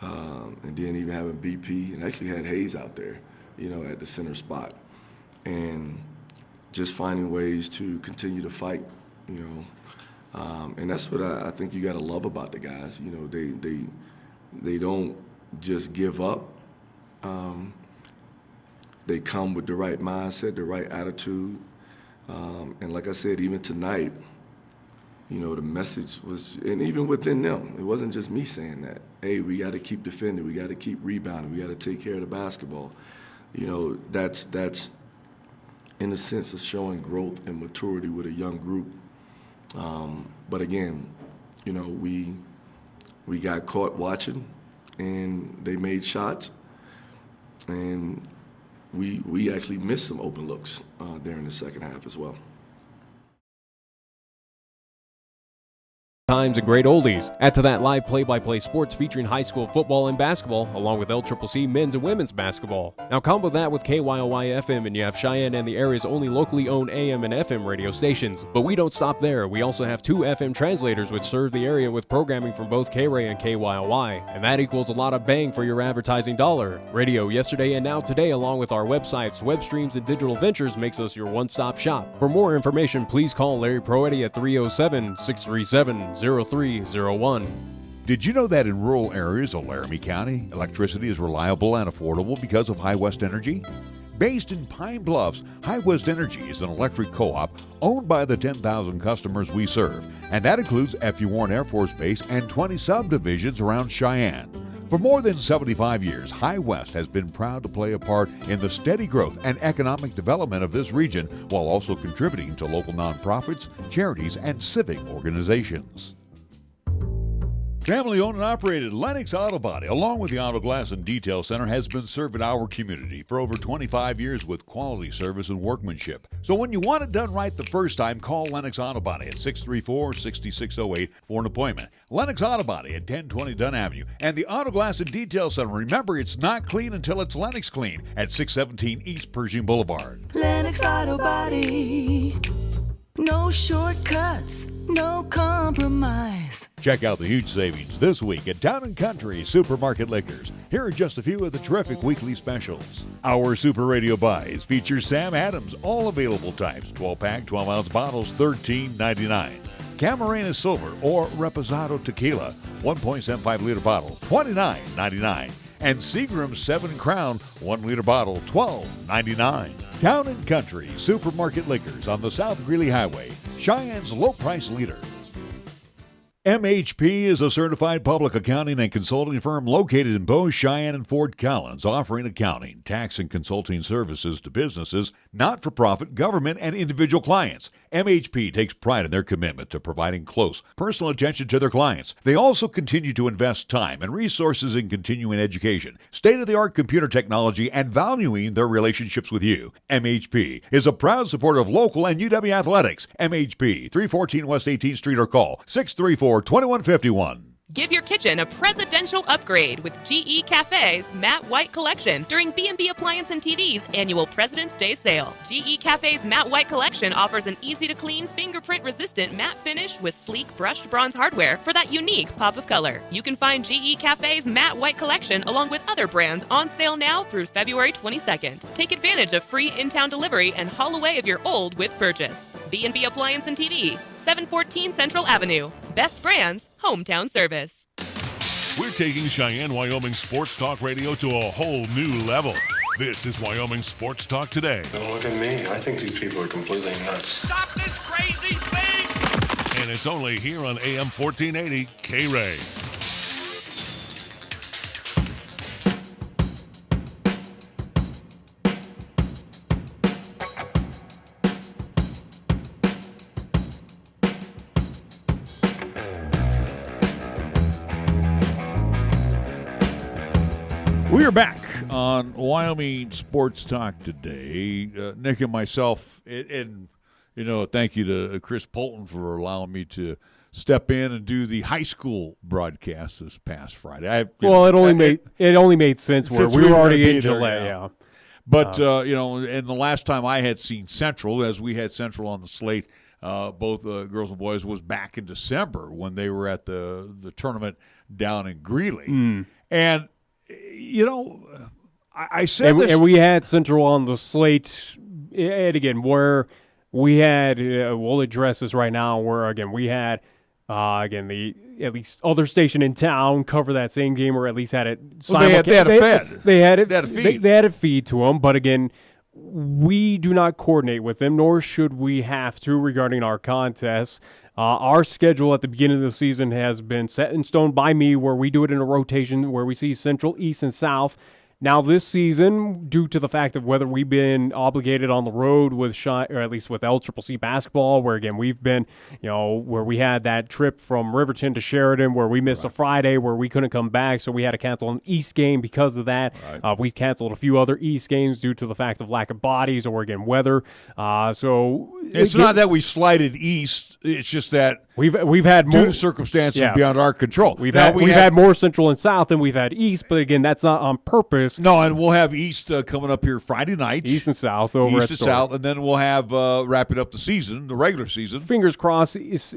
and then even having BP, and actually had Hayes out there, you know, at the center spot. And just finding ways to continue to fight, you know. And that's what I think you got to love about the guys. You know, they don't just give up. They come with the right mindset, the right attitude. And like I said, even tonight, you know, the message was, and even within them, it wasn't just me saying that. Hey, we got to keep defending, we got to keep rebounding, we got to take care of the basketball. You know, that's in the sense of showing growth and maturity with a young group. But again, you know, we got caught watching, and they made shots, and we actually missed some open looks during the second half as well. Times and great oldies. Add to that live play-by-play sports featuring high school football and basketball, along with LCCC men's and women's basketball. Now combo that with KYOY-FM, and you have Cheyenne and the area's only locally owned AM and FM radio stations. But we don't stop there. We also have 2 FM translators which serve the area with programming from both KRAE and KYOY. And that equals a lot of bang for your advertising dollar. Radio yesterday and now today, along with our websites, web streams, and digital ventures, makes us your one-stop shop. For more information, please call Larry Proetti at 307-637-0301. Did you know that in rural areas of Laramie County, electricity is reliable and affordable because of High West Energy? Based in Pine Bluffs, High West Energy is an electric co-op owned by the 10,000 customers we serve, and that includes F.U. Warren Air Force Base and 20 subdivisions around Cheyenne. For more than 75 years, High West has been proud to play a part in the steady growth and economic development of this region, while also contributing to local nonprofits, charities, and civic organizations. Family-owned and operated Lennox Auto Body, along with the Auto Glass and Detail Center, has been serving our community for over 25 years with quality service and workmanship. So when you want it done right the first time, call Lennox Auto Body at 634-6608 for an appointment. Lennox Auto Body at 1020 Dunn Avenue. And the Auto Glass and Detail Center, remember, it's not clean until it's Lennox clean, at 617 East Pershing Boulevard. Lennox Auto Body. No shortcuts, no compromise. Check out the huge savings this week at Town & Country Supermarket Liquors. Here are just a few of the terrific weekly specials. Our Super Radio Buys feature Sam Adams, all available types, 12-pack, 12-ounce bottles, $13.99. Camarena Silver or Reposado Tequila, 1.75-liter bottle, $29.99. And Seagram's 7 Crown 1-liter bottle, $12.99. Town & Country Supermarket Liquors on the South Greeley Highway, Cheyenne's low-price leader. MHP is a certified public accounting and consulting firm located in Bow, Cheyenne, and Fort Collins, offering accounting, tax, and consulting services to businesses, not-for-profit, government, and individual clients. MHP takes pride in their commitment to providing close, personal attention to their clients. They also continue to invest time and resources in continuing education, state-of-the-art computer technology, and valuing their relationships with you. MHP is a proud supporter of local and UW athletics. MHP, 314 West 18th Street, or call 634-2151. Give your kitchen a presidential upgrade with GE Cafe's Matte White Collection during B&B Appliance and TV's annual President's Day sale. GE Cafe's Matte White Collection offers an easy-to-clean, fingerprint-resistant matte finish with sleek brushed bronze hardware for that unique pop of color. You can find GE Cafe's Matte White Collection along with other brands on sale now through February 22nd. Take advantage of free in-town delivery and haul away of your old with purchase. B&B Appliance and TV, 714 Central Avenue. Best brands, hometown service. We're taking Cheyenne, Wyoming Sports Talk Radio to a whole new level. This is Wyoming Sports Talk Today. Don't look at me. I think these people are completely nuts. Stop this crazy thing! And it's only here on AM 1480 KRAE. We are back on Wyoming Sports Talk today. Nick and myself, and thank you to Chris Polton for allowing me to step in and do the high school broadcast this past Friday. It only made sense where we were already in Gillette. Yeah. But and the last time I had seen Central, as we had Central on the slate, both girls and boys, was back in December when they were at the tournament down in Greeley, and. I said this. And we had Central on the slate, and again, where we had, we'll address this right now, where, again, we had, the at least other station in town cover that same game, or at least had it. They had a feed. They had a feed to them, but again, we do not coordinate with them, nor should we have to regarding our contests. Our schedule at the beginning of the season has been set in stone by me, where we do it in a rotation where we see Central, East, and South. Now this season, due to the fact of whether we've been obligated on the road with or at least with LCCC basketball, where again we've been, where we had that trip from Riverton to Sheridan, where we missed a Friday, where we couldn't come back, so we had to cancel an East game because of that. Right. We've canceled a few other East games due to the fact of lack of bodies or again weather. So it's not that we slighted East; it's just that we've had more due to circumstances beyond our control. We've had more Central and South than we've had East, but again, that's not on purpose. No, and we'll have East coming up here Friday night. East and South over East and South, and then we'll have wrapping up the season, the regular season. Fingers crossed, East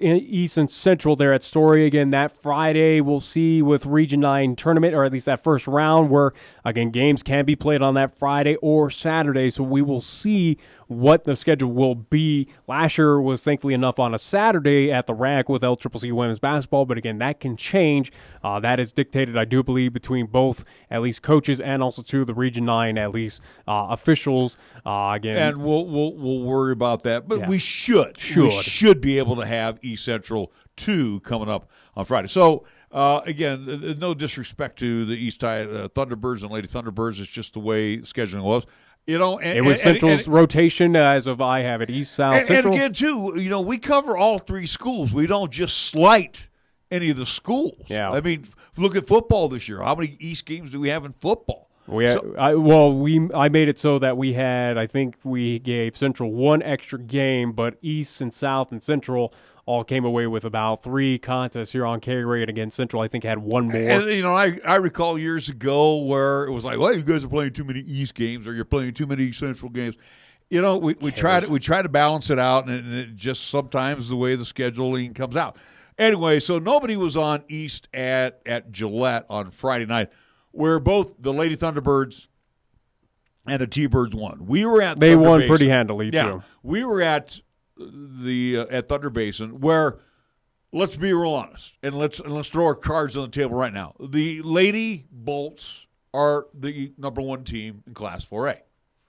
and Central there at Story again that Friday. We'll see with Region 9 tournament, or at least that first round, where again games can be played on that Friday or Saturday. So we will see what the schedule will be. Last year was thankfully enough on a Saturday at the rack with LCCC women's basketball, but again that can change. That is dictated, I do believe, between both at least coaches and also to the Region 9 at least officials. Again, and we'll worry about that, but we should be able to have East Central 2 coming up on Friday. So again, no disrespect to the East Thunderbirds and Lady Thunderbirds. It's just the way scheduling was. It was Central's rotation as of I have it, East, South, Central. And again, too, we cover all 3 schools. We don't just slight any of the schools. Yeah. I mean, look at football this year. How many East games do we have in football? I made it so that I think we gave Central 1 extra game, but East and South and Central all came away with about 3 contests here on KRAE, and again, Central, I think, had 1 more. And, I recall years ago where it was like, well, you guys are playing too many East games or you're playing too many Central games. We try to balance it out, and it just sometimes the way the scheduling comes out. Anyway, so nobody was on East at Gillette on Friday night, where both the Lady Thunderbirds and the T-Birds won. They won pretty handily, too. We were at Thunder Basin, where, let's be real honest, and let's throw our cards on the table right now. The Lady Bolts are the number one team in Class 4A.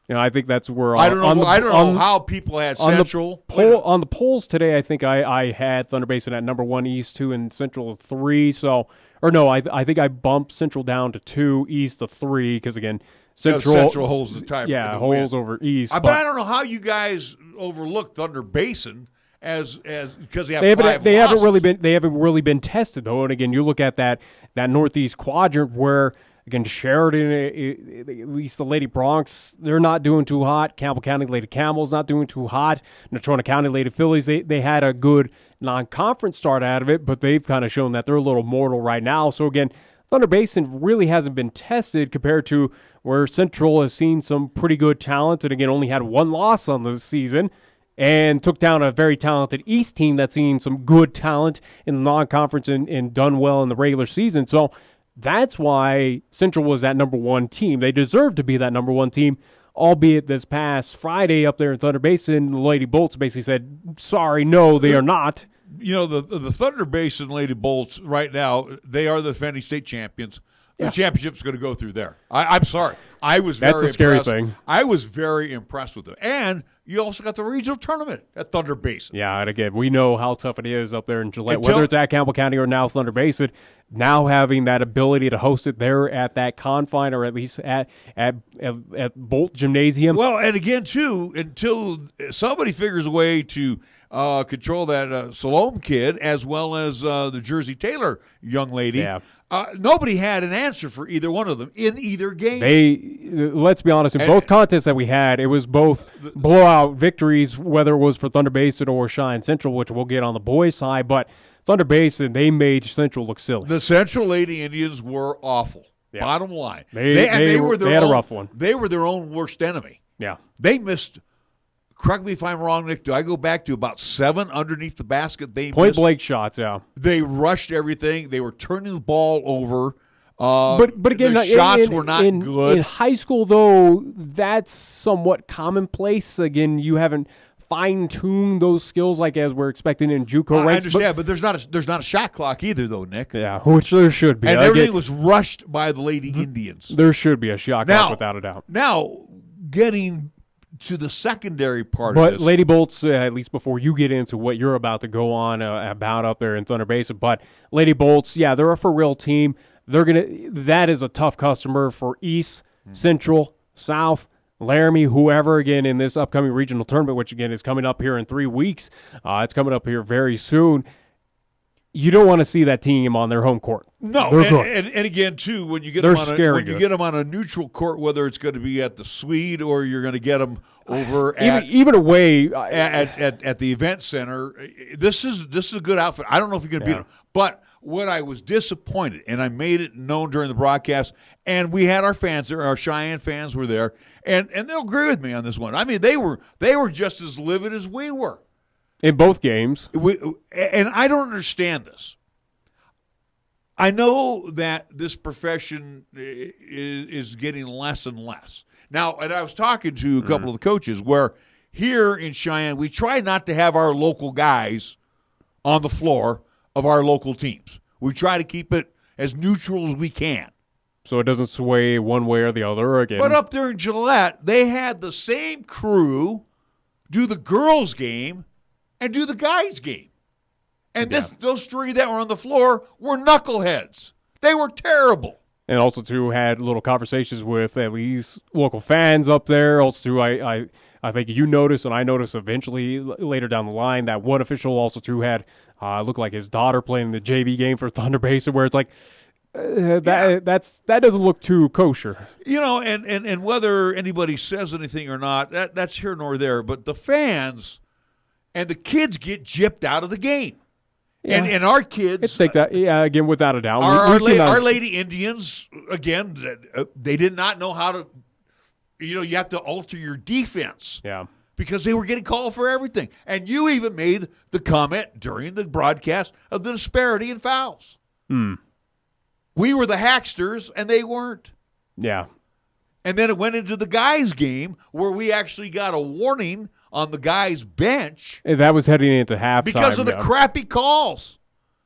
I think that's where I don't know how people had Central. On the polls today, I think I had Thunder Basin at number 1, East 2, and Central 3. So, or no, I think I bumped Central down to 2, East to 3, because again, Central holds the time. Yeah, holds over East. But I don't know how you guys overlooked Thunder Basin as because they have they haven't really been tested though. And again, you look at that Northeast quadrant where. Again, Sheridan, at least the Lady Bronx, they're not doing too hot. Campbell County Lady Camels not doing too hot. Natrona County Lady Phillies, they had a good non-conference start out of it, but they've kind of shown that they're a little mortal right now. So again, Thunder Basin really hasn't been tested compared to where Central has seen some pretty good talent and again only had 1 loss on the season and took down a very talented East team that's seen some good talent in the non-conference and done well in the regular season. So that's why Central was that number 1 team. They deserve to be that number 1 team, albeit this past Friday up there in Thunder Basin, the Lady Bolts basically said, sorry, no, they are not. The Thunder Basin Lady Bolts right now, they are the defending state champions. The championship's going to go through there. I'm sorry. That's a scary thing. I was very impressed with them. And you also got the regional tournament at Thunder Basin. Yeah, and again, we know how tough it is up there in Gillette, whether it's at Campbell County or now Thunder Basin. Now having that ability to host it there at that confine or at least at Bolt Gymnasium. Well, and again, too, until somebody figures a way to control that Salome kid as well as the Jersey Taylor young lady. Yeah. Nobody had an answer for either one of them in either game. Let's be honest, in both contests that we had, it was both blowout victories, whether it was for Thunder Basin or Cheyenne Central, which we'll get on the boys' side. But Thunder Basin, they made Central look silly. The Central Lady Indians were awful. Yeah. Bottom line, they had a rough one. They were their own worst enemy. Yeah, they missed. Correct me if I'm wrong, Nick. Do I go back to about 7 underneath the basket? They point missed. blank shots. Yeah, they rushed everything. They were turning the ball over. But again, the shots were not good. In high school, though, that's somewhat commonplace. Again, you haven't fine-tuned those skills like as we're expecting in JUCO ranks. I understand, but there's not a shot clock either, though, Nick. Yeah, which there should be. And everything was rushed by the Lady Indians. There should be a shot clock without a doubt. Now, getting to the secondary part of this. But Lady Bolts, at least before you get into what you're about to go on about up there in Thunder Basin, but Lady Bolts, they're a for-real team. That is a tough customer for East, Central, South, Laramie, whoever, again, in this upcoming regional tournament, which, again, is coming up here in 3 weeks. It's coming up here very soon. You don't want to see that team on their home court. No, they're good. And again, too, when you get they're them on a neutral court, whether it's going to be at the Swede or you're going to get them over even away at the event center, this is a good outfit. I don't know if you're going to beat them, but what I was disappointed, and I made it known during the broadcast, and we had our fans there, our Cheyenne fans were there, and they'll agree with me on this one. I mean, they were just as livid as we were. In both games. And I don't understand this. I know that this profession is getting less and less. Now, and I was talking to a couple of the coaches where here in Cheyenne, we try not to have our local guys on the floor of our local teams. We try to keep it as neutral as we can. So it doesn't sway one way or the other again. But up there in Gillette, they had the same crew do the girls' game and do the guys' game. And those 3 that were on the floor were knuckleheads. They were terrible. And also, too, had little conversations with at least local fans up there. Also, too, I think you noticed, and I noticed eventually later down the line, that one official also, too, had looked like his daughter playing the JV game for Thunder Basin, where it's like, that doesn't look too kosher. And whether anybody says anything or not, that's here nor there. But the fans and the kids get gypped out of the game. Yeah. And our kids, take that. Yeah, again, without a doubt. Our Lady Indians, again, they did not know how to. You have to alter your defense. Yeah. Because they were getting called for everything, and you even made the comment during the broadcast of the disparity in fouls. We were the Hacksters, and they weren't. Yeah. And then it went into the guys' game where we actually got a warning on the guys' bench. That was heading into halftime. Because of the crappy calls.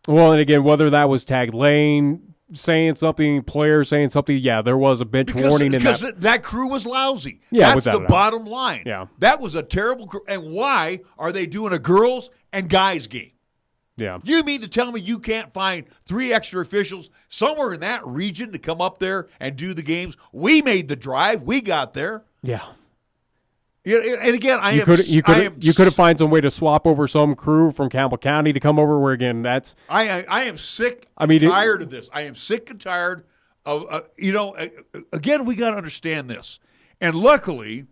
Well, and again, whether that was tagged lane, saying something, players saying something. Yeah, there was a bench warning. Because that crew was lousy. Yeah, that's the bottom line. Yeah. That was a terrible crew. And why are they doing a girls and guys game? Yeah. You mean to tell me you can't find 3 extra officials somewhere in that region to come up there and do the games? We made the drive. We got there. Yeah. And again, you could have found some way to swap over some crew from Campbell County to come over. Where again, that's I am sick. Tired of this. I am sick and tired of again, we got to understand this. And luckily,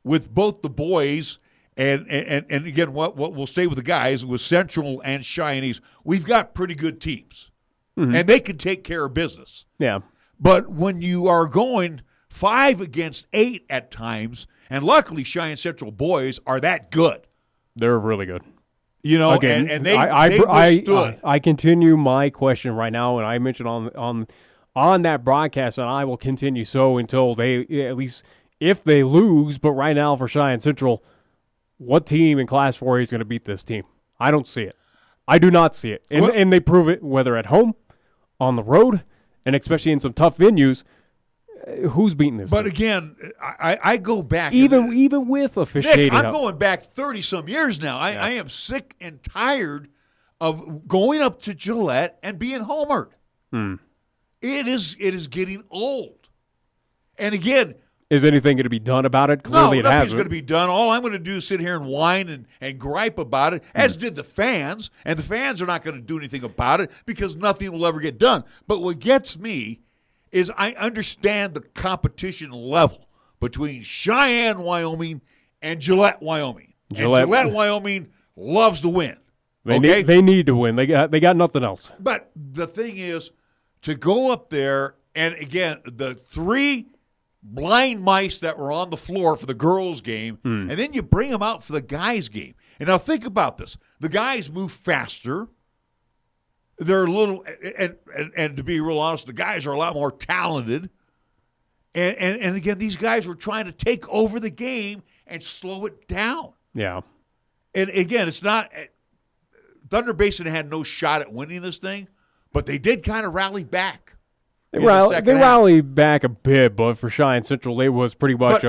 with both the boys and again, what we'll stay with the guys with Central and Cheyennes, we've got pretty good teams, and they can take care of business. Yeah. But when you are going 5 against 8 at times. And luckily, Cheyenne Central boys are that good. They're really good. Again, and they withstood. I continue my question right now, and I mentioned on that broadcast, and I will continue so until they, at least if they lose. But right now for Cheyenne Central, what team in Class 4A is going to beat this team? I don't see it. I do not see it. And they prove it whether at home, on the road, and especially in some tough venues. Who's beating this? But team? Again, I go back. Even with officiating. Nick, I'm going back 30-some years now. I am sick and tired of going up to Gillette and being homered. It is getting old. And again, is anything going to be done about it? Clearly, no, nothing's going to be done. All I'm going to do is sit here and whine and gripe about it, as did the fans. And the fans are not going to do anything about it because nothing will ever get done. But what gets me is I understand the competition level between Cheyenne, Wyoming, and Gillette, Wyoming. Gillette, Wyoming loves to win. They need to win. They got nothing else. But the thing is, to go up there, and again, the 3 blind mice that were on the floor for the girls' game, and then you bring them out for the guys' game. And now think about this. The guys move faster. They're a little, and to be real honest, the guys are a lot more talented. And again, these guys were trying to take over the game and slow it down. Yeah. And again, it's not, Thunder Basin had no shot at winning this thing, but they did kind of rally back. They rallied back a bit, but for Cheyenne Central, it was pretty much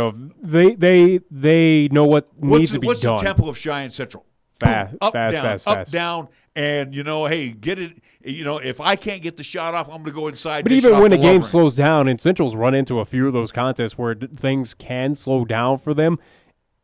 they know what needs to be done. What's the tempo of Cheyenne Central? Fast, up, fast. down, and hey, get it. If I can't get the shot off, I'm going to go inside. But even when the game slows down, and Central's run into a few of those contests where things can slow down for them,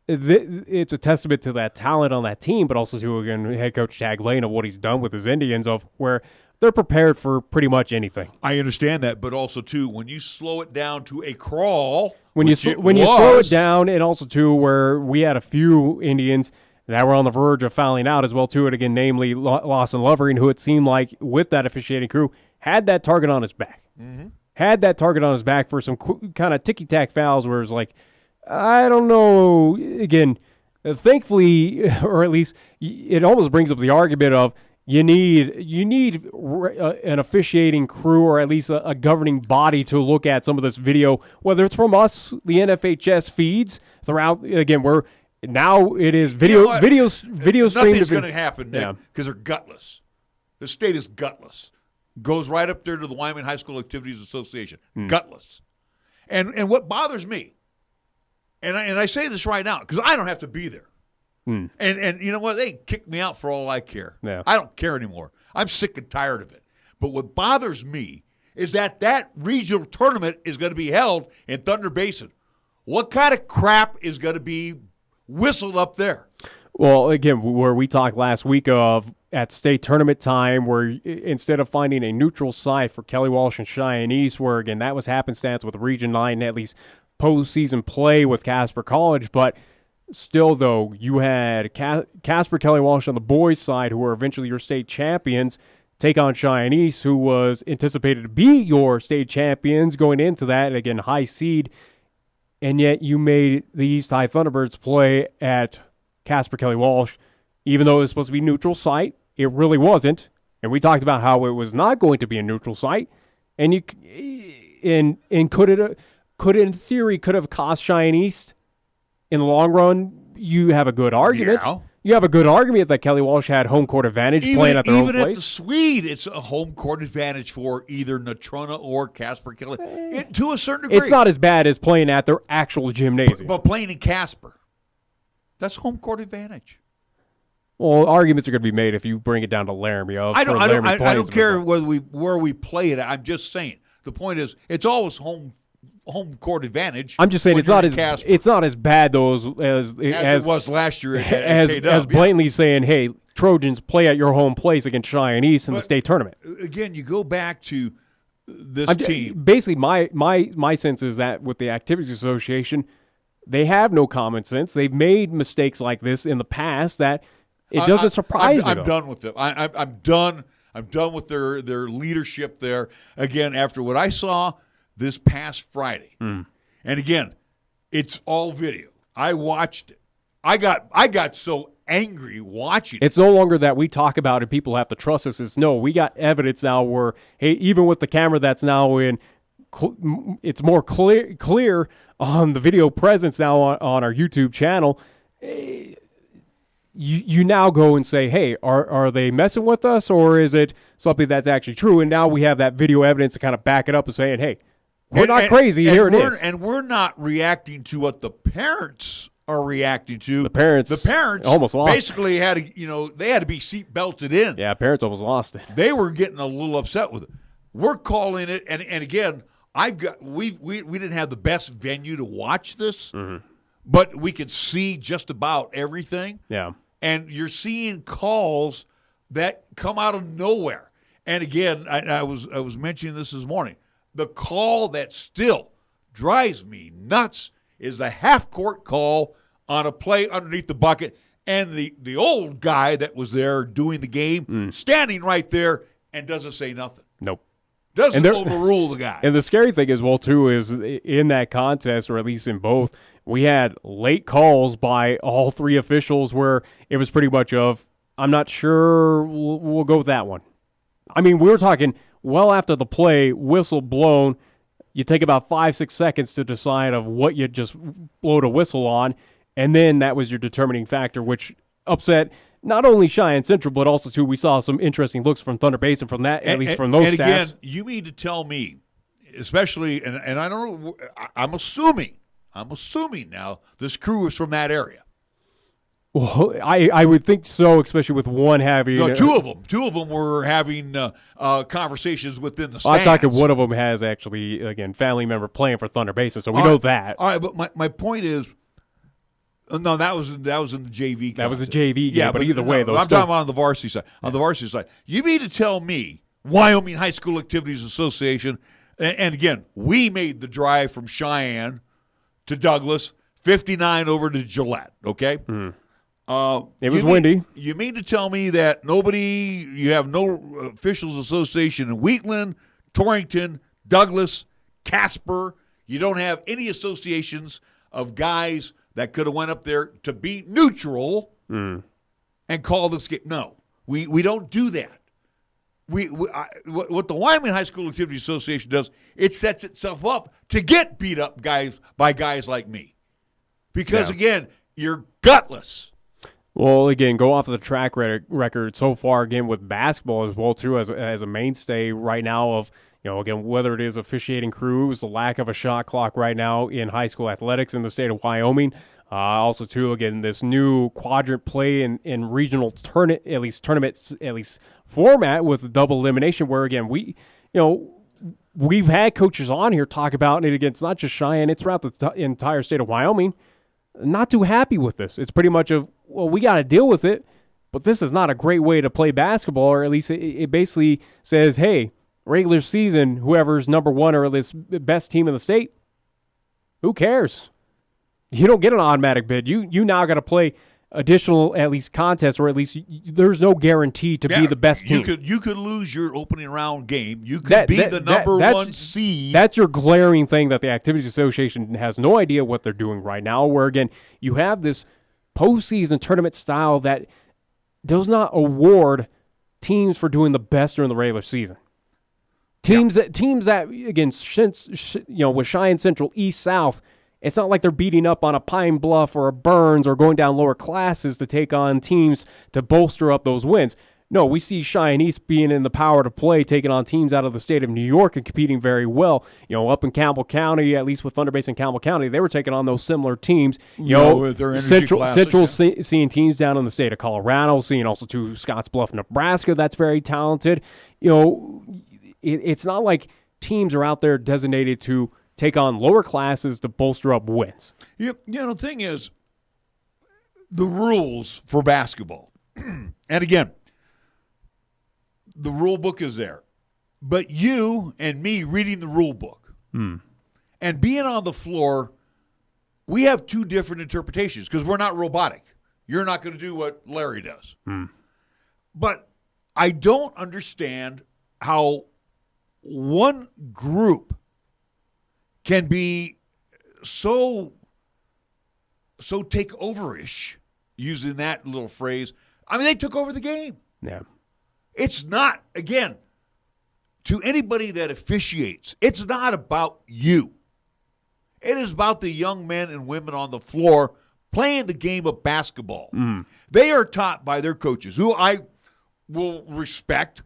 it's a testament to that talent on that team, but also to, again, head coach Tag Lane of what he's done with his Indians, of where they're prepared for pretty much anything. I understand that, but also, too, when you slow it down to a crawl, when you slow it down, and also, too, where we had a few Indians that were on the verge of fouling out as well, too, and again, namely Lawson Lovering, who it seemed like with that officiating crew had that target on his back. Had that target on his back for some kind of ticky-tack fouls where it's like, I don't know. Again, thankfully, or at least it almost brings up the argument of you need an officiating crew or at least a governing body to look at some of this video, whether it's from us, the NFHS feeds throughout. Again, now it is video stream. Nothing's going to happen, Nick, because they're gutless. The state is gutless. Goes right up there to the Wyoming High School Activities Association. Gutless. And what bothers me, and I say this right now because I don't have to be there. And you know what? They kicked me out for all I care. Yeah. I don't care anymore. I'm sick and tired of it. But what bothers me is that regional tournament is going to be held in Thunder Basin. What kind of crap is going to be whistled up there? Well, again, where we talked last week of at state tournament time, where instead of finding a neutral site for Kelly Walsh and Cheyenne East, where again that was happenstance with Region 9, at least postseason play with Casper College, but still, though, you had Casper Kelly Walsh on the boys' side, who were eventually your state champions, take on Cheyenne East, who was anticipated to be your state champions going into that, and again, high seed, and yet you made the East High Thunderbirds play at Casper Kelly Walsh, even though it was supposed to be a neutral site. It really wasn't, and we talked about how it was not going to be a neutral site, and could in theory could have cost Cheyenne East in the long run. You have a good argument. You have a good argument that Kelly Walsh had home court advantage playing at their own place. Even at the Swede, it's a home court advantage for either Natrona or Casper Kelly. To a certain degree. It's not as bad as playing at their actual gymnasium. But playing in Casper, that's home court advantage. Well, arguments are going to be made if you bring it down to Laramie. I don't care where we play it. I'm just saying. The point is, it's always home court advantage. I'm just saying it's not as bad though as it was last year at as blatantly saying, hey, Trojans, play at your home place against Cheyenne East in the state tournament. Again, you go back to this team. Basically, my sense is that with the Activities Association, they have no common sense. They've made mistakes like this in the past that it doesn't surprise me. I'm done with them. I'm done. I'm done with their leadership there. Again, after what I saw this past Friday, and again, it's all video. I watched it. I got so angry watching it. It's no longer that we talk about it, people have to trust us. It's no, we got evidence now where, hey, even with the camera that's now in, it's more clear on the video presence now on our YouTube channel. You now go and say, hey, are they messing with us, or is it something that's actually true? And now we have that video evidence to kind of back it up and saying, hey, we're not crazy. Here it is. And we're not reacting to what the parents are reacting to. The parents almost lost. Basically had to, they had to be seat belted in. Yeah, parents almost lost it. They were getting a little upset with it. We're calling it, and again, we didn't have the best venue to watch this, but we could see just about everything. Yeah. And you're seeing calls that come out of nowhere. And again, I was mentioning this morning. The call that still drives me nuts is the half-court call on a play underneath the bucket, and the old guy that was there doing the game standing right there and doesn't say nothing. Nope. Doesn't overrule the guy. And the scary thing as well, too, is in that contest, or at least in both, we had late calls by all three officials where it was pretty much of, I'm not sure, we'll go with that one. I mean, we were talking well after the play, whistle blown. You take about 5-6 seconds to decide of what you just blowed a whistle on, and then that was your determining factor, which upset not only Cheyenne Central, but also, too, we saw some interesting looks from Thunder Basin from that, at least from those stats. And again, you mean to tell me, especially, and I don't know, I'm assuming now this crew is from that area. Well, I would think so, especially with one having... No, two of them were having conversations within the stands. I'm talking one of them has actually, again, family member playing for Thunder Basin, so we know that. All right, but my point is, no, that was in the JV contest. That was a JV game, but either way, those I'm talking about on the varsity side. On the varsity side, you mean to tell me Wyoming High School Activities Association, and again, we made the drive from Cheyenne to Douglas, 59 over to Gillette, okay? It was windy. You mean to tell me that you have no officials association in Wheatland, Torrington, Douglas, Casper, you don't have any associations of guys that could have went up there to be neutral and call this game? No, we don't do that. What the Wyoming High School Activities Association does, it sets itself up to get beat up by guys like me. Because, again, you're gutless. Well, again, go off of the track record so far, again, with basketball as well, too, as a mainstay right now of, again, whether it is officiating crews, the lack of a shot clock right now in high school athletics in the state of Wyoming. Also, too, again, this new quadrant play in regional tournament, at least format with double elimination, where again we've had coaches on here talk about, and again, it's not just Cheyenne, it's throughout the entire state of Wyoming. Not too happy with this. It's pretty much of, well, we got to deal with it, but this is not a great way to play basketball, or at least it basically says, hey, regular season, whoever's number one or at least best team in the state, who cares? You don't get an automatic bid. You now got to play additional at least contests, or at least there's no guarantee to be the best team. You could lose your opening round game. You could be the number one seed. That's your glaring thing that the Activities Association has no idea what they're doing right now, where, again, you have this postseason tournament style that does not award teams for doing the best during the regular season. Teams that again, with Cheyenne Central, East, South, It's not like they're beating up on a Pine Bluff or a Burns or going down lower classes to take on teams to bolster up those wins. No, we see Cheyenne East being in the power to play, taking on teams out of the state of New York and competing very well. Up in Campbell County, at least with Thunder Base in Campbell County, they were taking on those similar teams. With their energy Central classes, seeing teams down in the state of Colorado, seeing also to Scottsbluff, Nebraska, that's very talented. It's not like teams are out there designated to take on lower classes to bolster up wins. The thing is, the rules for basketball, and again, the rule book is there. But you and me reading the rule book and being on the floor, we have two different interpretations because we're not robotic. You're not going to do what Larry does. But I don't understand how one group can be so takeoverish, using that little phrase. I mean, they took over the game. Yeah. It's not, again, to anybody that officiates, it's not about you. It is about the young men and women on the floor playing the game of basketball. They are taught by their coaches, who I will respect,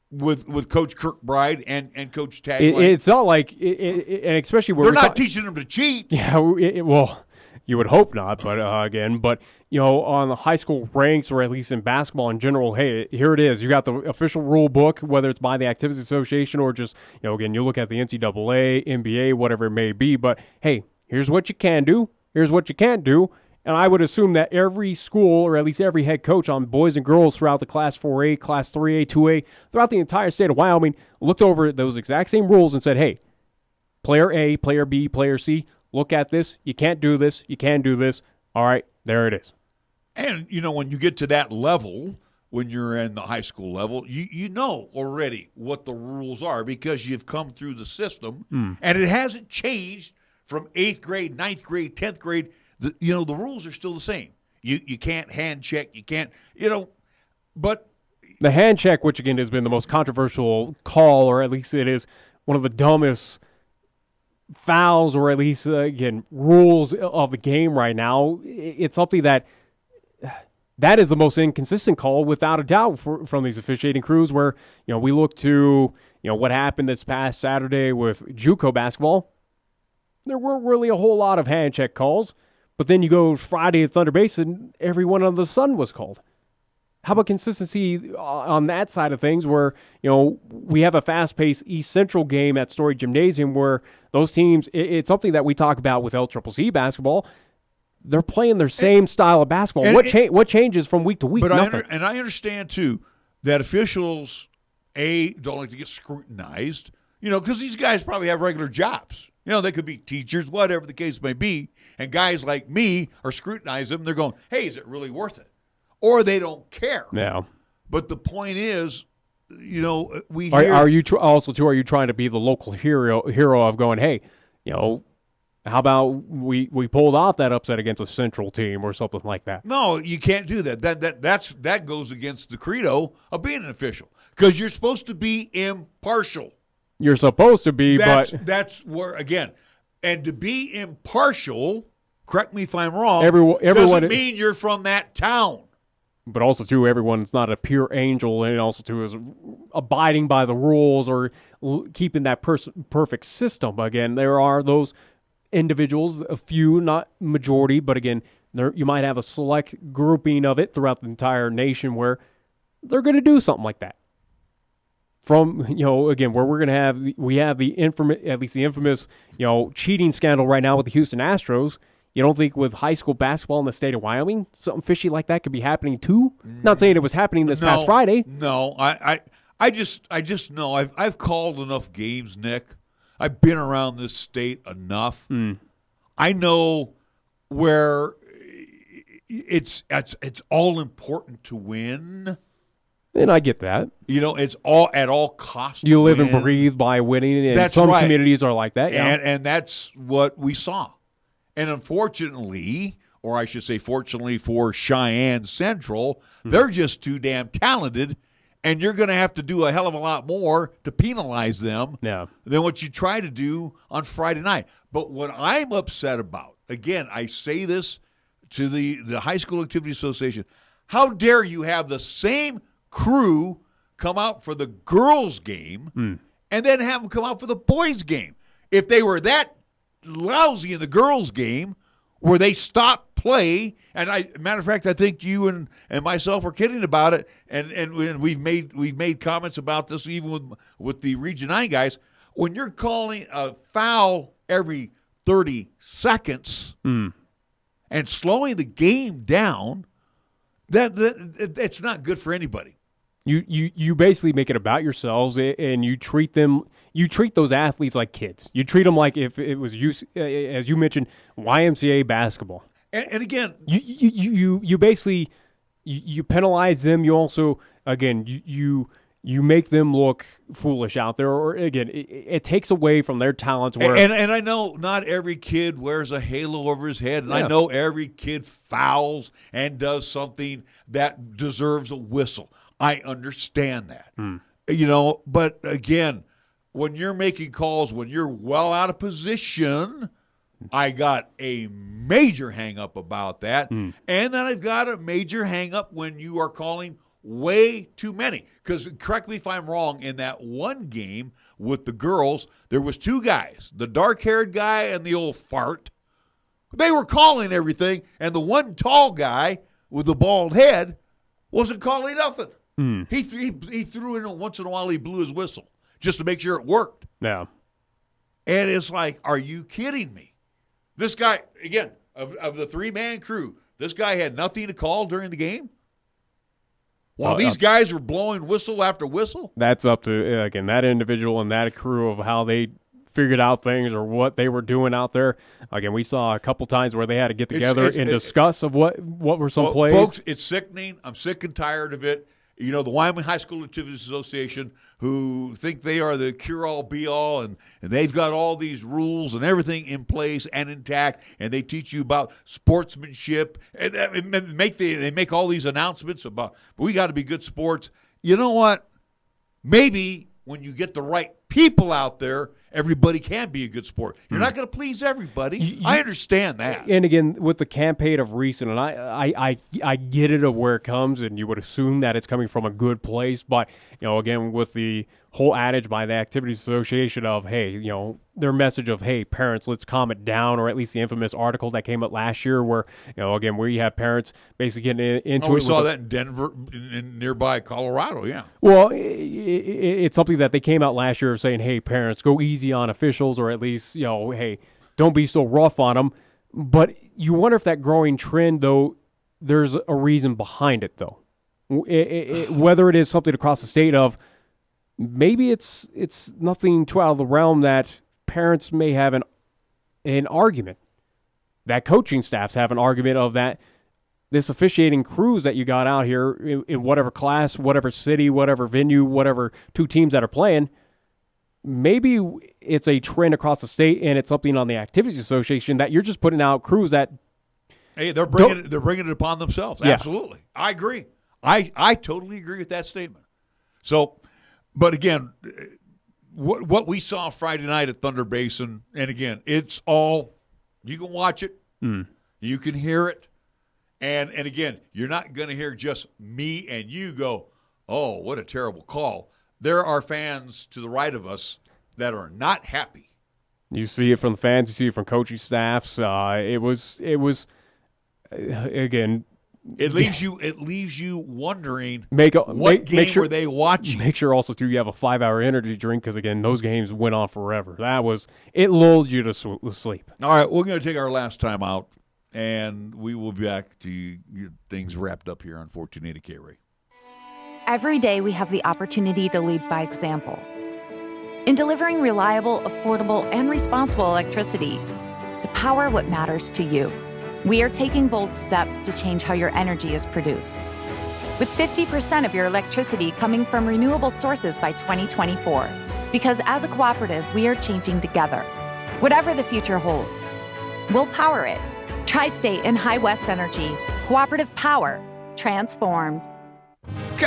with Coach Kirkbride and Coach Tagline. It's not like, and especially where they're not teaching them to cheat. Yeah, well, you would hope not, but on the high school ranks, or at least in basketball in general, hey, here it is. You got the official rule book, whether it's by the Activities Association or just, again, you look at the NCAA, NBA, whatever it may be. But hey, here's what you can do. Here's what you can't do. And I would assume that every school, or at least every head coach on boys and girls throughout the Class 4A, Class 3A, 2A, throughout the entire state of Wyoming, looked over those exact same rules and said, hey, player A, player B, player C, look at this. You can't do this. You can do this. All right, there it is. And, when you get to that level, when you're in the high school level, you know already what the rules are because you've come through the system, and it hasn't changed from 8th grade, 9th grade, 10th grade. The rules are still the same. You can't hand check. You can't, but. The hand check, which, again, has been the most controversial call, or at least it is one of the dumbest fouls, or at least, again, rules of the game right now. It's something that is the most inconsistent call, without a doubt, from these officiating crews, where, we look to, what happened this past Saturday with JUCO basketball. There weren't really a whole lot of hand check calls, but then you go Friday at Thunder Base and every one under the sun was called. How about consistency on that side of things, where, we have a fast-paced East Central game at Story Gymnasium where those teams, it's something that we talk about with LCCC basketball. They're playing their same style of basketball. What changes from week to week? But Nothing. I understand, too, that officials, don't like to get scrutinized, because these guys probably have regular jobs. They could be teachers, whatever the case may be, and guys like me are scrutinizing them. They're going, hey, is it really worth it? Or they don't care. Yeah. But the point is, we are hear. Are you trying to be the local hero of going, hey, how about we pulled off that upset against a Central team or something like that? No, you can't do that. That goes against the credo of being an official, because you're supposed to be impartial. You're supposed to be, but that's where, again, and to be impartial, correct me if I'm wrong, everyone doesn't mean you're from that town. But also, too, everyone's not a pure angel, and also, too, is abiding by the rules or keeping that perfect system. Again, there are those individuals, a few, not majority, but again, you might have a select grouping of it throughout the entire nation where they're going to do something like that. From, again, where we have the infamous, cheating scandal right now with the Houston Astros. You don't think with high school basketball in the state of Wyoming, something fishy like that could be happening too? Not saying it was happening this past Friday. No, I just know I've called enough games, Nick. I've been around this state enough. I know where it's all important to win. And I get that. It's all at all costs. You live and breathe by winning, and that's some right. communities are like that. Yeah. And that's what we saw. And unfortunately, or I should say fortunately for Cheyenne Central, they're just too damn talented, and you're going to have to do a hell of a lot more to penalize them than what you try to do on Friday night. But what I'm upset about, again, I say this to the High School Activity Association, how dare you have the same crew come out for the girls' game and then have them come out for the boys' game? If they were that lousy in the girls' game where they stopped play, and matter of fact, I think you and myself were kidding about it, and we've made comments about this even with the Region 9 guys. When you're calling a foul every 30 seconds and slowing the game down, that it's not good for anybody. You basically make it about yourselves, and you treat those athletes like kids. You treat them like if it was as you mentioned, YMCA basketball. And again, you basically you penalize them. You also you make them look foolish out there, or again, it takes away from their talents. And I know not every kid wears a halo over his head, and I know every kid fouls and does something that deserves a whistle. I understand that, but again, when you're making calls, when you're well out of position, I got a major hang-up about that. And then I've got a major hang-up when you are calling way too many. Because, correct me if I'm wrong, in that one game with the girls, there was two guys, the dark-haired guy and the old fart. They were calling everything, and the one tall guy with the bald head wasn't calling nothing. He threw in once in a while, he blew his whistle just to make sure it worked. Yeah. And it's like, are you kidding me? This guy, again, of the three-man crew, this guy had nothing to call during the game? While these guys were blowing whistle after whistle? That's up to, again, that individual and that crew of how they figured out things or what they were doing out there. Again, we saw a couple times where they had to get together and discuss of what were some plays. Folks, it's sickening. I'm sick and tired of it. The Wyoming High School Activities Association, who think they are the cure-all, be-all, and they've got all these rules and everything in place and intact, and they teach you about sportsmanship, and they make all these announcements about, we got to be good sports. You know what? Maybe when you get the right people out there, everybody can be a good sport. You're not going to please everybody. I understand that. And again, with the campaign of recent, and I get it of where it comes, and you would assume that it's coming from a good place. But, again, with the whole adage by the Activities Association of, hey, their message of, hey, parents, let's calm it down, or at least the infamous article that came up last year where, again, where you have parents basically getting into it. We saw that in Denver, in nearby Colorado, yeah. Well, it's something that they came out last year of saying, hey, parents, go easy on officials, or at least, hey, don't be so rough on them. But you wonder if that growing trend, though, there's a reason behind it, though. Whether it is something across the state of, maybe it's nothing too out of the realm that parents may have an argument, that coaching staffs have an argument of that this officiating crews that you got out here in whatever class, whatever city, whatever venue, whatever two teams that are playing, maybe it's a trend across the state and it's something on the Activities Association that you're just putting out crews that they're bringing it upon themselves. Yeah. Absolutely. I agree. I totally agree with that statement. So, but again, what we saw Friday night at Thunder Basin, and again, it's all, you can watch it, you can hear it, and again, you're not going to hear just me and you go, oh, what a terrible call. There are fans to the right of us that are not happy. You see it from the fans, you see it from coaching staffs. It was again. It leaves you wondering what game were they watching. Make sure also, too, you have a 5-hour energy drink because, again, those games went on forever. It lulled you to sleep. All right, we're going to take our last time out, and we will be back to get things wrapped up here on 1480 KRAE. Every day we have the opportunity to lead by example. In delivering reliable, affordable, and responsible electricity to power what matters to you. We are taking bold steps to change how your energy is produced. With 50% of your electricity coming from renewable sources by 2024. Because as a cooperative, we are changing together. Whatever the future holds, we'll power it. Tri-State and High West Energy. Cooperative power. Transformed.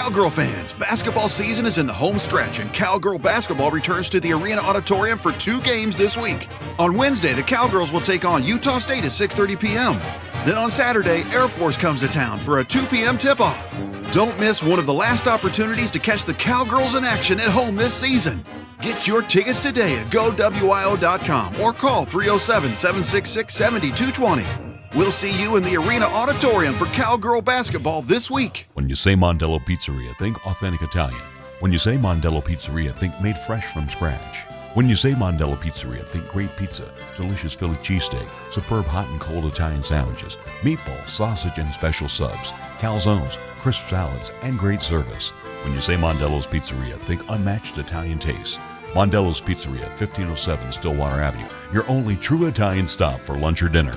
Cowgirl fans, basketball season is in the home stretch, and Cowgirl basketball returns to the Arena Auditorium for 2 games this week. On Wednesday, the Cowgirls will take on Utah State at 6:30 p.m. Then on Saturday, Air Force comes to town for a 2 p.m. tip-off. Don't miss one of the last opportunities to catch the Cowgirls in action at home this season. Get your tickets today at GoWIO.com or call 307-766-7220. We'll see you in the Arena Auditorium for Cowgirl basketball this week. When you say Mondello Pizzeria, think authentic Italian. When you say Mondello Pizzeria, think made fresh from scratch. When you say Mondello Pizzeria, think great pizza, delicious Philly cheesesteak, superb hot and cold Italian sandwiches, meatballs, sausage, and special subs, calzones, crisp salads, and great service. When you say Mondello's Pizzeria, think unmatched Italian taste. Mondello's Pizzeria, 1507 Stillwater Avenue, your only true Italian stop for lunch or dinner.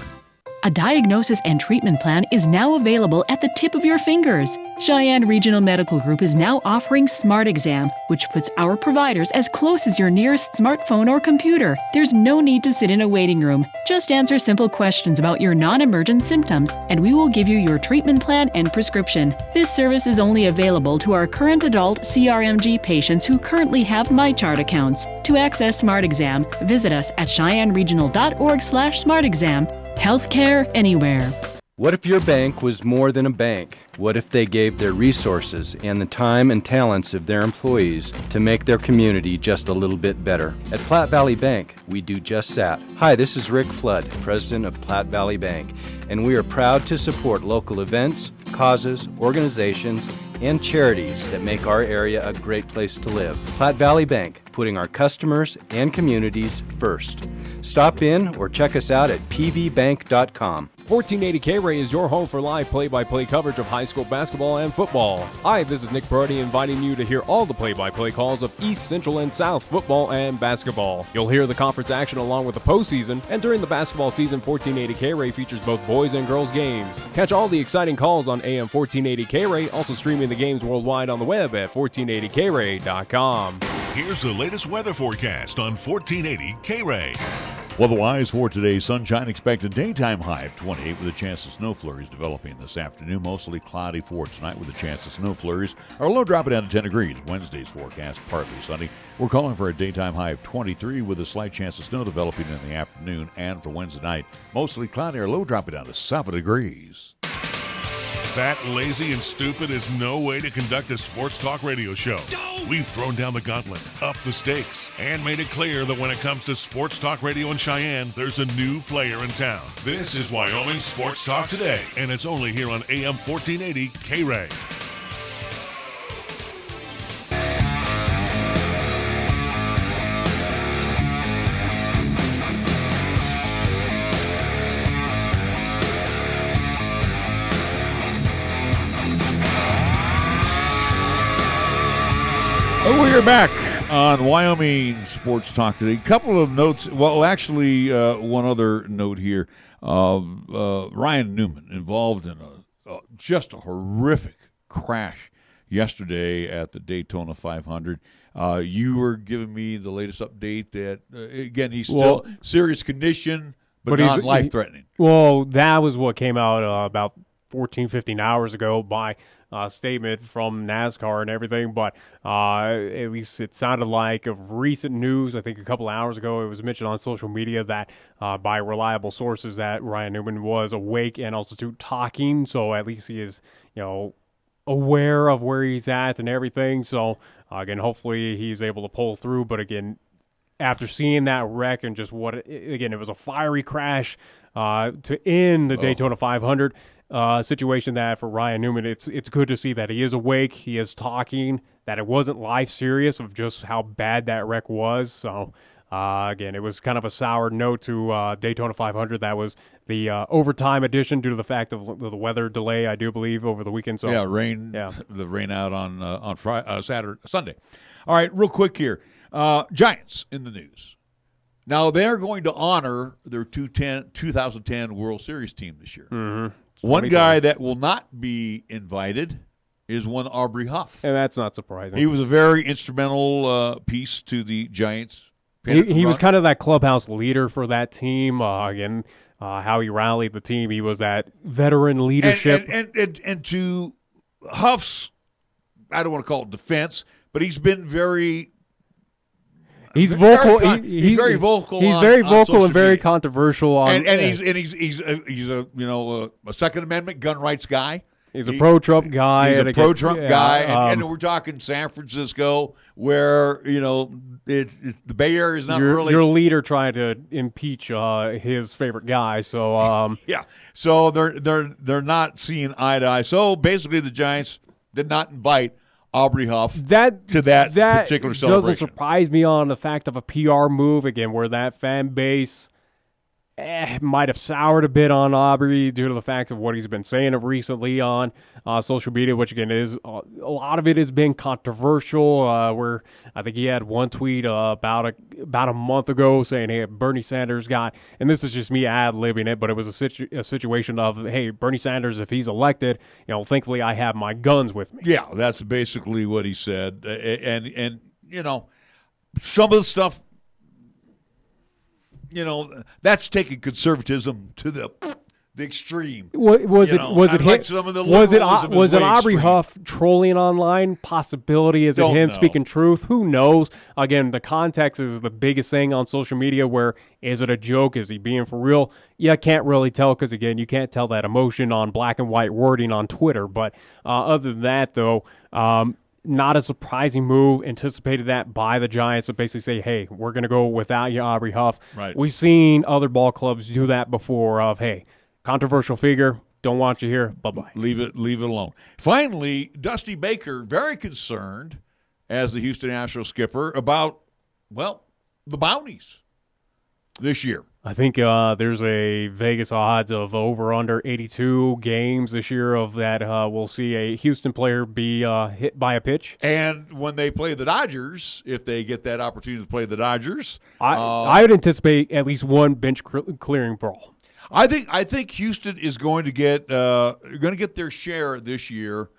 A diagnosis and treatment plan is now available at the tip of your fingers. Cheyenne Regional Medical Group is now offering Smart Exam, which puts our providers as close as your nearest smartphone or computer. There's no need to sit in a waiting room. Just answer simple questions about your non-emergent symptoms, and we will give you your treatment plan and prescription. This service is only available to our current adult CRMG patients who currently have MyChart accounts. To access Smart Exam, visit us at cheyenneregional.org/smartexam. Healthcare anywhere. What if your bank was more than a bank? What if they gave their resources and the time and talents of their employees to make their community just a little bit better? At Platte Valley Bank, we do just that. Hi, this is Rick Flood, president of Platte Valley Bank, and we are proud to support local events, causes, organizations, and charities that make our area a great place to live. Platte Valley Bank, putting our customers and communities first. Stop in or check us out at pvbank.com. 1480 KRAE is your home for live play-by-play coverage of high school basketball and football. Hi, this is Nick Brody inviting you to hear all the play-by-play calls of East, Central, and South football and basketball. You'll hear the conference action along with the postseason, and during the basketball season, 1480 KRAE features both boys and girls games. Catch all the exciting calls on AM 1480 KRAE, also streaming the games worldwide on the web at 1480krae.com. Here's the latest weather forecast on 1480 KRAE. Weather-wise for today, sunshine expected, daytime high of 28 with a chance of snow flurries developing this afternoon. Mostly cloudy for tonight with a chance of snow flurries. Our low dropping down to 10 degrees. Wednesday's forecast partly sunny. We're calling for a daytime high of 23 with a slight chance of snow developing in the afternoon. And for Wednesday night, mostly cloudy. Our low dropping down to 7 degrees. Fat, lazy, and stupid is no way to conduct a sports talk radio show. We've thrown down the gauntlet, upped the stakes, and made it clear that when it comes to sports talk radio in Cheyenne, there's a new player in town. This is Wyoming Sports Talk Today, and it's only here on AM 1480 KRAE. We're back on Wyoming Sports Talk today. A couple of notes. Well, actually, one other note here. Ryan Newman involved in just a horrific crash yesterday at the Daytona 500. You were giving me the latest update that, again, he's still serious condition, but not life-threatening. Well, that was what came out about 14, 15 hours ago by statement from NASCAR and everything, but at least it sounded like of recent news. I think a couple of hours ago it was mentioned on social media that by reliable sources that Ryan Newman was awake and also talking, so at least he is, aware of where he's at and everything. So again, hopefully he's able to pull through. But again, after seeing that wreck and just it was a fiery crash to end the Daytona 500. Situation that for Ryan Newman, it's good to see that he is awake, he is talking, that it wasn't life serious of just how bad that wreck was. So again, it was kind of a sour note to Daytona 500. That was the overtime edition due to the fact of the weather delay, I do believe, over the weekend. So rain. Yeah, the rain out on Friday, Sunday. All right, real quick here, Giants in the news. Now they're going to honor their 2010 World Series team this year. Mm-hmm. One guy that will not be invited is one Aubrey Huff. And that's not surprising. He was a very instrumental piece to the Giants. He was kind of that clubhouse leader for that team. Again, how he rallied the team. He was that veteran leadership. And to Huff's, I don't want to call it defense, but he's been very. He's vocal. He's very vocal. He's very vocal and very controversial. And he's a a Second Amendment gun rights guy. He's a pro-Trump guy. He's a pro-Trump guy, and we're talking San Francisco, where the Bay Area is not really your leader trying to impeach his favorite guy. So yeah, so they're not seeing eye to eye. So basically, the Giants did not invite Aubrey Huff to that particular celebration. Doesn't surprise me on the fact of a PR move again, where that fan base might have soured a bit on Aubrey due to the fact of what he's been saying of recently on social media, which again is a lot of it has been controversial. Where I think he had one tweet about a month ago saying, "Hey, Bernie Sanders got," and this is just me ad-libbing it, but it was a situation of, "Hey, Bernie Sanders, if he's elected, thankfully I have my guns with me." Yeah, that's basically what he said, and some of the stuff. That's taking conservatism to the extreme. Was it Aubrey Huff trolling online? Possibility. Is it him speaking truth? Who knows? Again, the context is the biggest thing on social media. Where is it a joke? Is he being for real? Yeah, can't really tell because again, you can't tell that emotion on black and white wording on Twitter. But other than that, though. Not a surprising move. Anticipated that by the Giants to basically say, hey, we're going to go without you, Aubrey Huff. Right. We've seen other ball clubs do that before of, hey, controversial figure, don't want you here, bye-bye. Leave it alone. Finally, Dusty Baker, very concerned as the Houston Astros skipper about, the bounties this year. I think there's a Vegas odds of over-under 82 games this year of that we'll see a Houston player be hit by a pitch. And when they play the Dodgers, if they get that opportunity to play the Dodgers. I would anticipate at least one bench clearing brawl. I think Houston is going to get their share this year.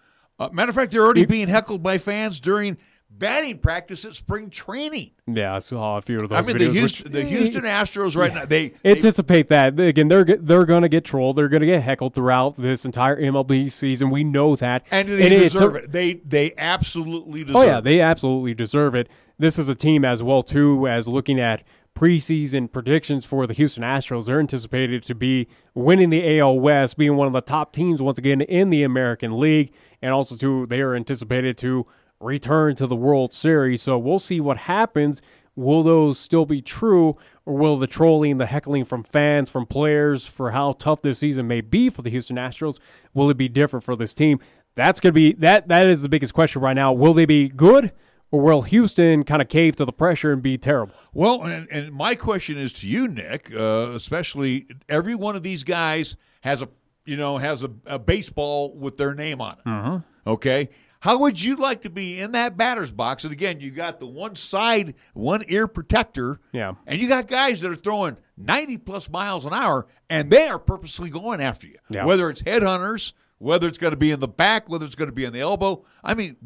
Matter of fact, they're already being heckled by fans during batting practice at spring training. Yeah, I saw a few of those videos. The Houston Astros right now, they anticipate that. Again, they're going to get trolled. They're going to get heckled throughout this entire MLB season. We know that. And they deserve it. They absolutely deserve it. Oh, yeah, they absolutely deserve it. This is a team as well, too, as looking at preseason predictions for the Houston Astros. They're anticipated to be winning the AL West, being one of the top teams once again in the American League. And also, too, they are anticipated to return to the World Series. So we'll see what happens. Will those still be true, or will the trolling, the heckling from fans, from players for how tough this season may be for the Houston Astros, will it be different for this team? That's going to be that is the biggest question right now. Will they be good, or will Houston kind of cave to the pressure and be terrible? Well, and my question is to you, Nick, especially every one of these guys has a baseball with their name on it. Mm-hmm. Okay? How would you like to be in that batter's box? And again, you got the one ear protector. Yeah. And you got guys that are throwing 90-plus miles an hour, and they are purposely going after you. Yeah. Whether it's headhunters, whether it's going to be in the back, whether it's going to be in the elbow. I mean,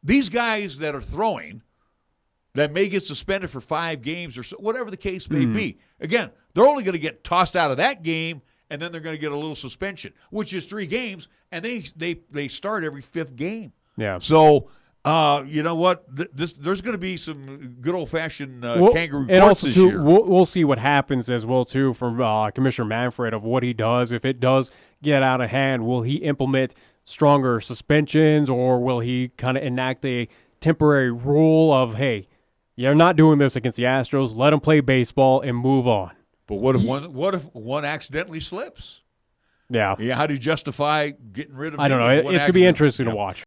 these guys that are throwing that may get suspended for 5 games or so, whatever the case may be. Again, they're only going to get tossed out of that game, and then they're going to get a little suspension, which is 3 games, and they start every 5th game. Yeah. So, you know what? There's going to be some good old-fashioned kangaroo courts and also, this too, year. We'll see what happens as well, too, from Commissioner Manfred of what he does. If it does get out of hand, will he implement stronger suspensions, or will he kind of enact a temporary rule of, hey, you're not doing this against the Astros, let them play baseball and move on? But what if one accidentally slips? Yeah. Yeah. How do you justify getting rid of? I don't know. It's going to be interesting to watch.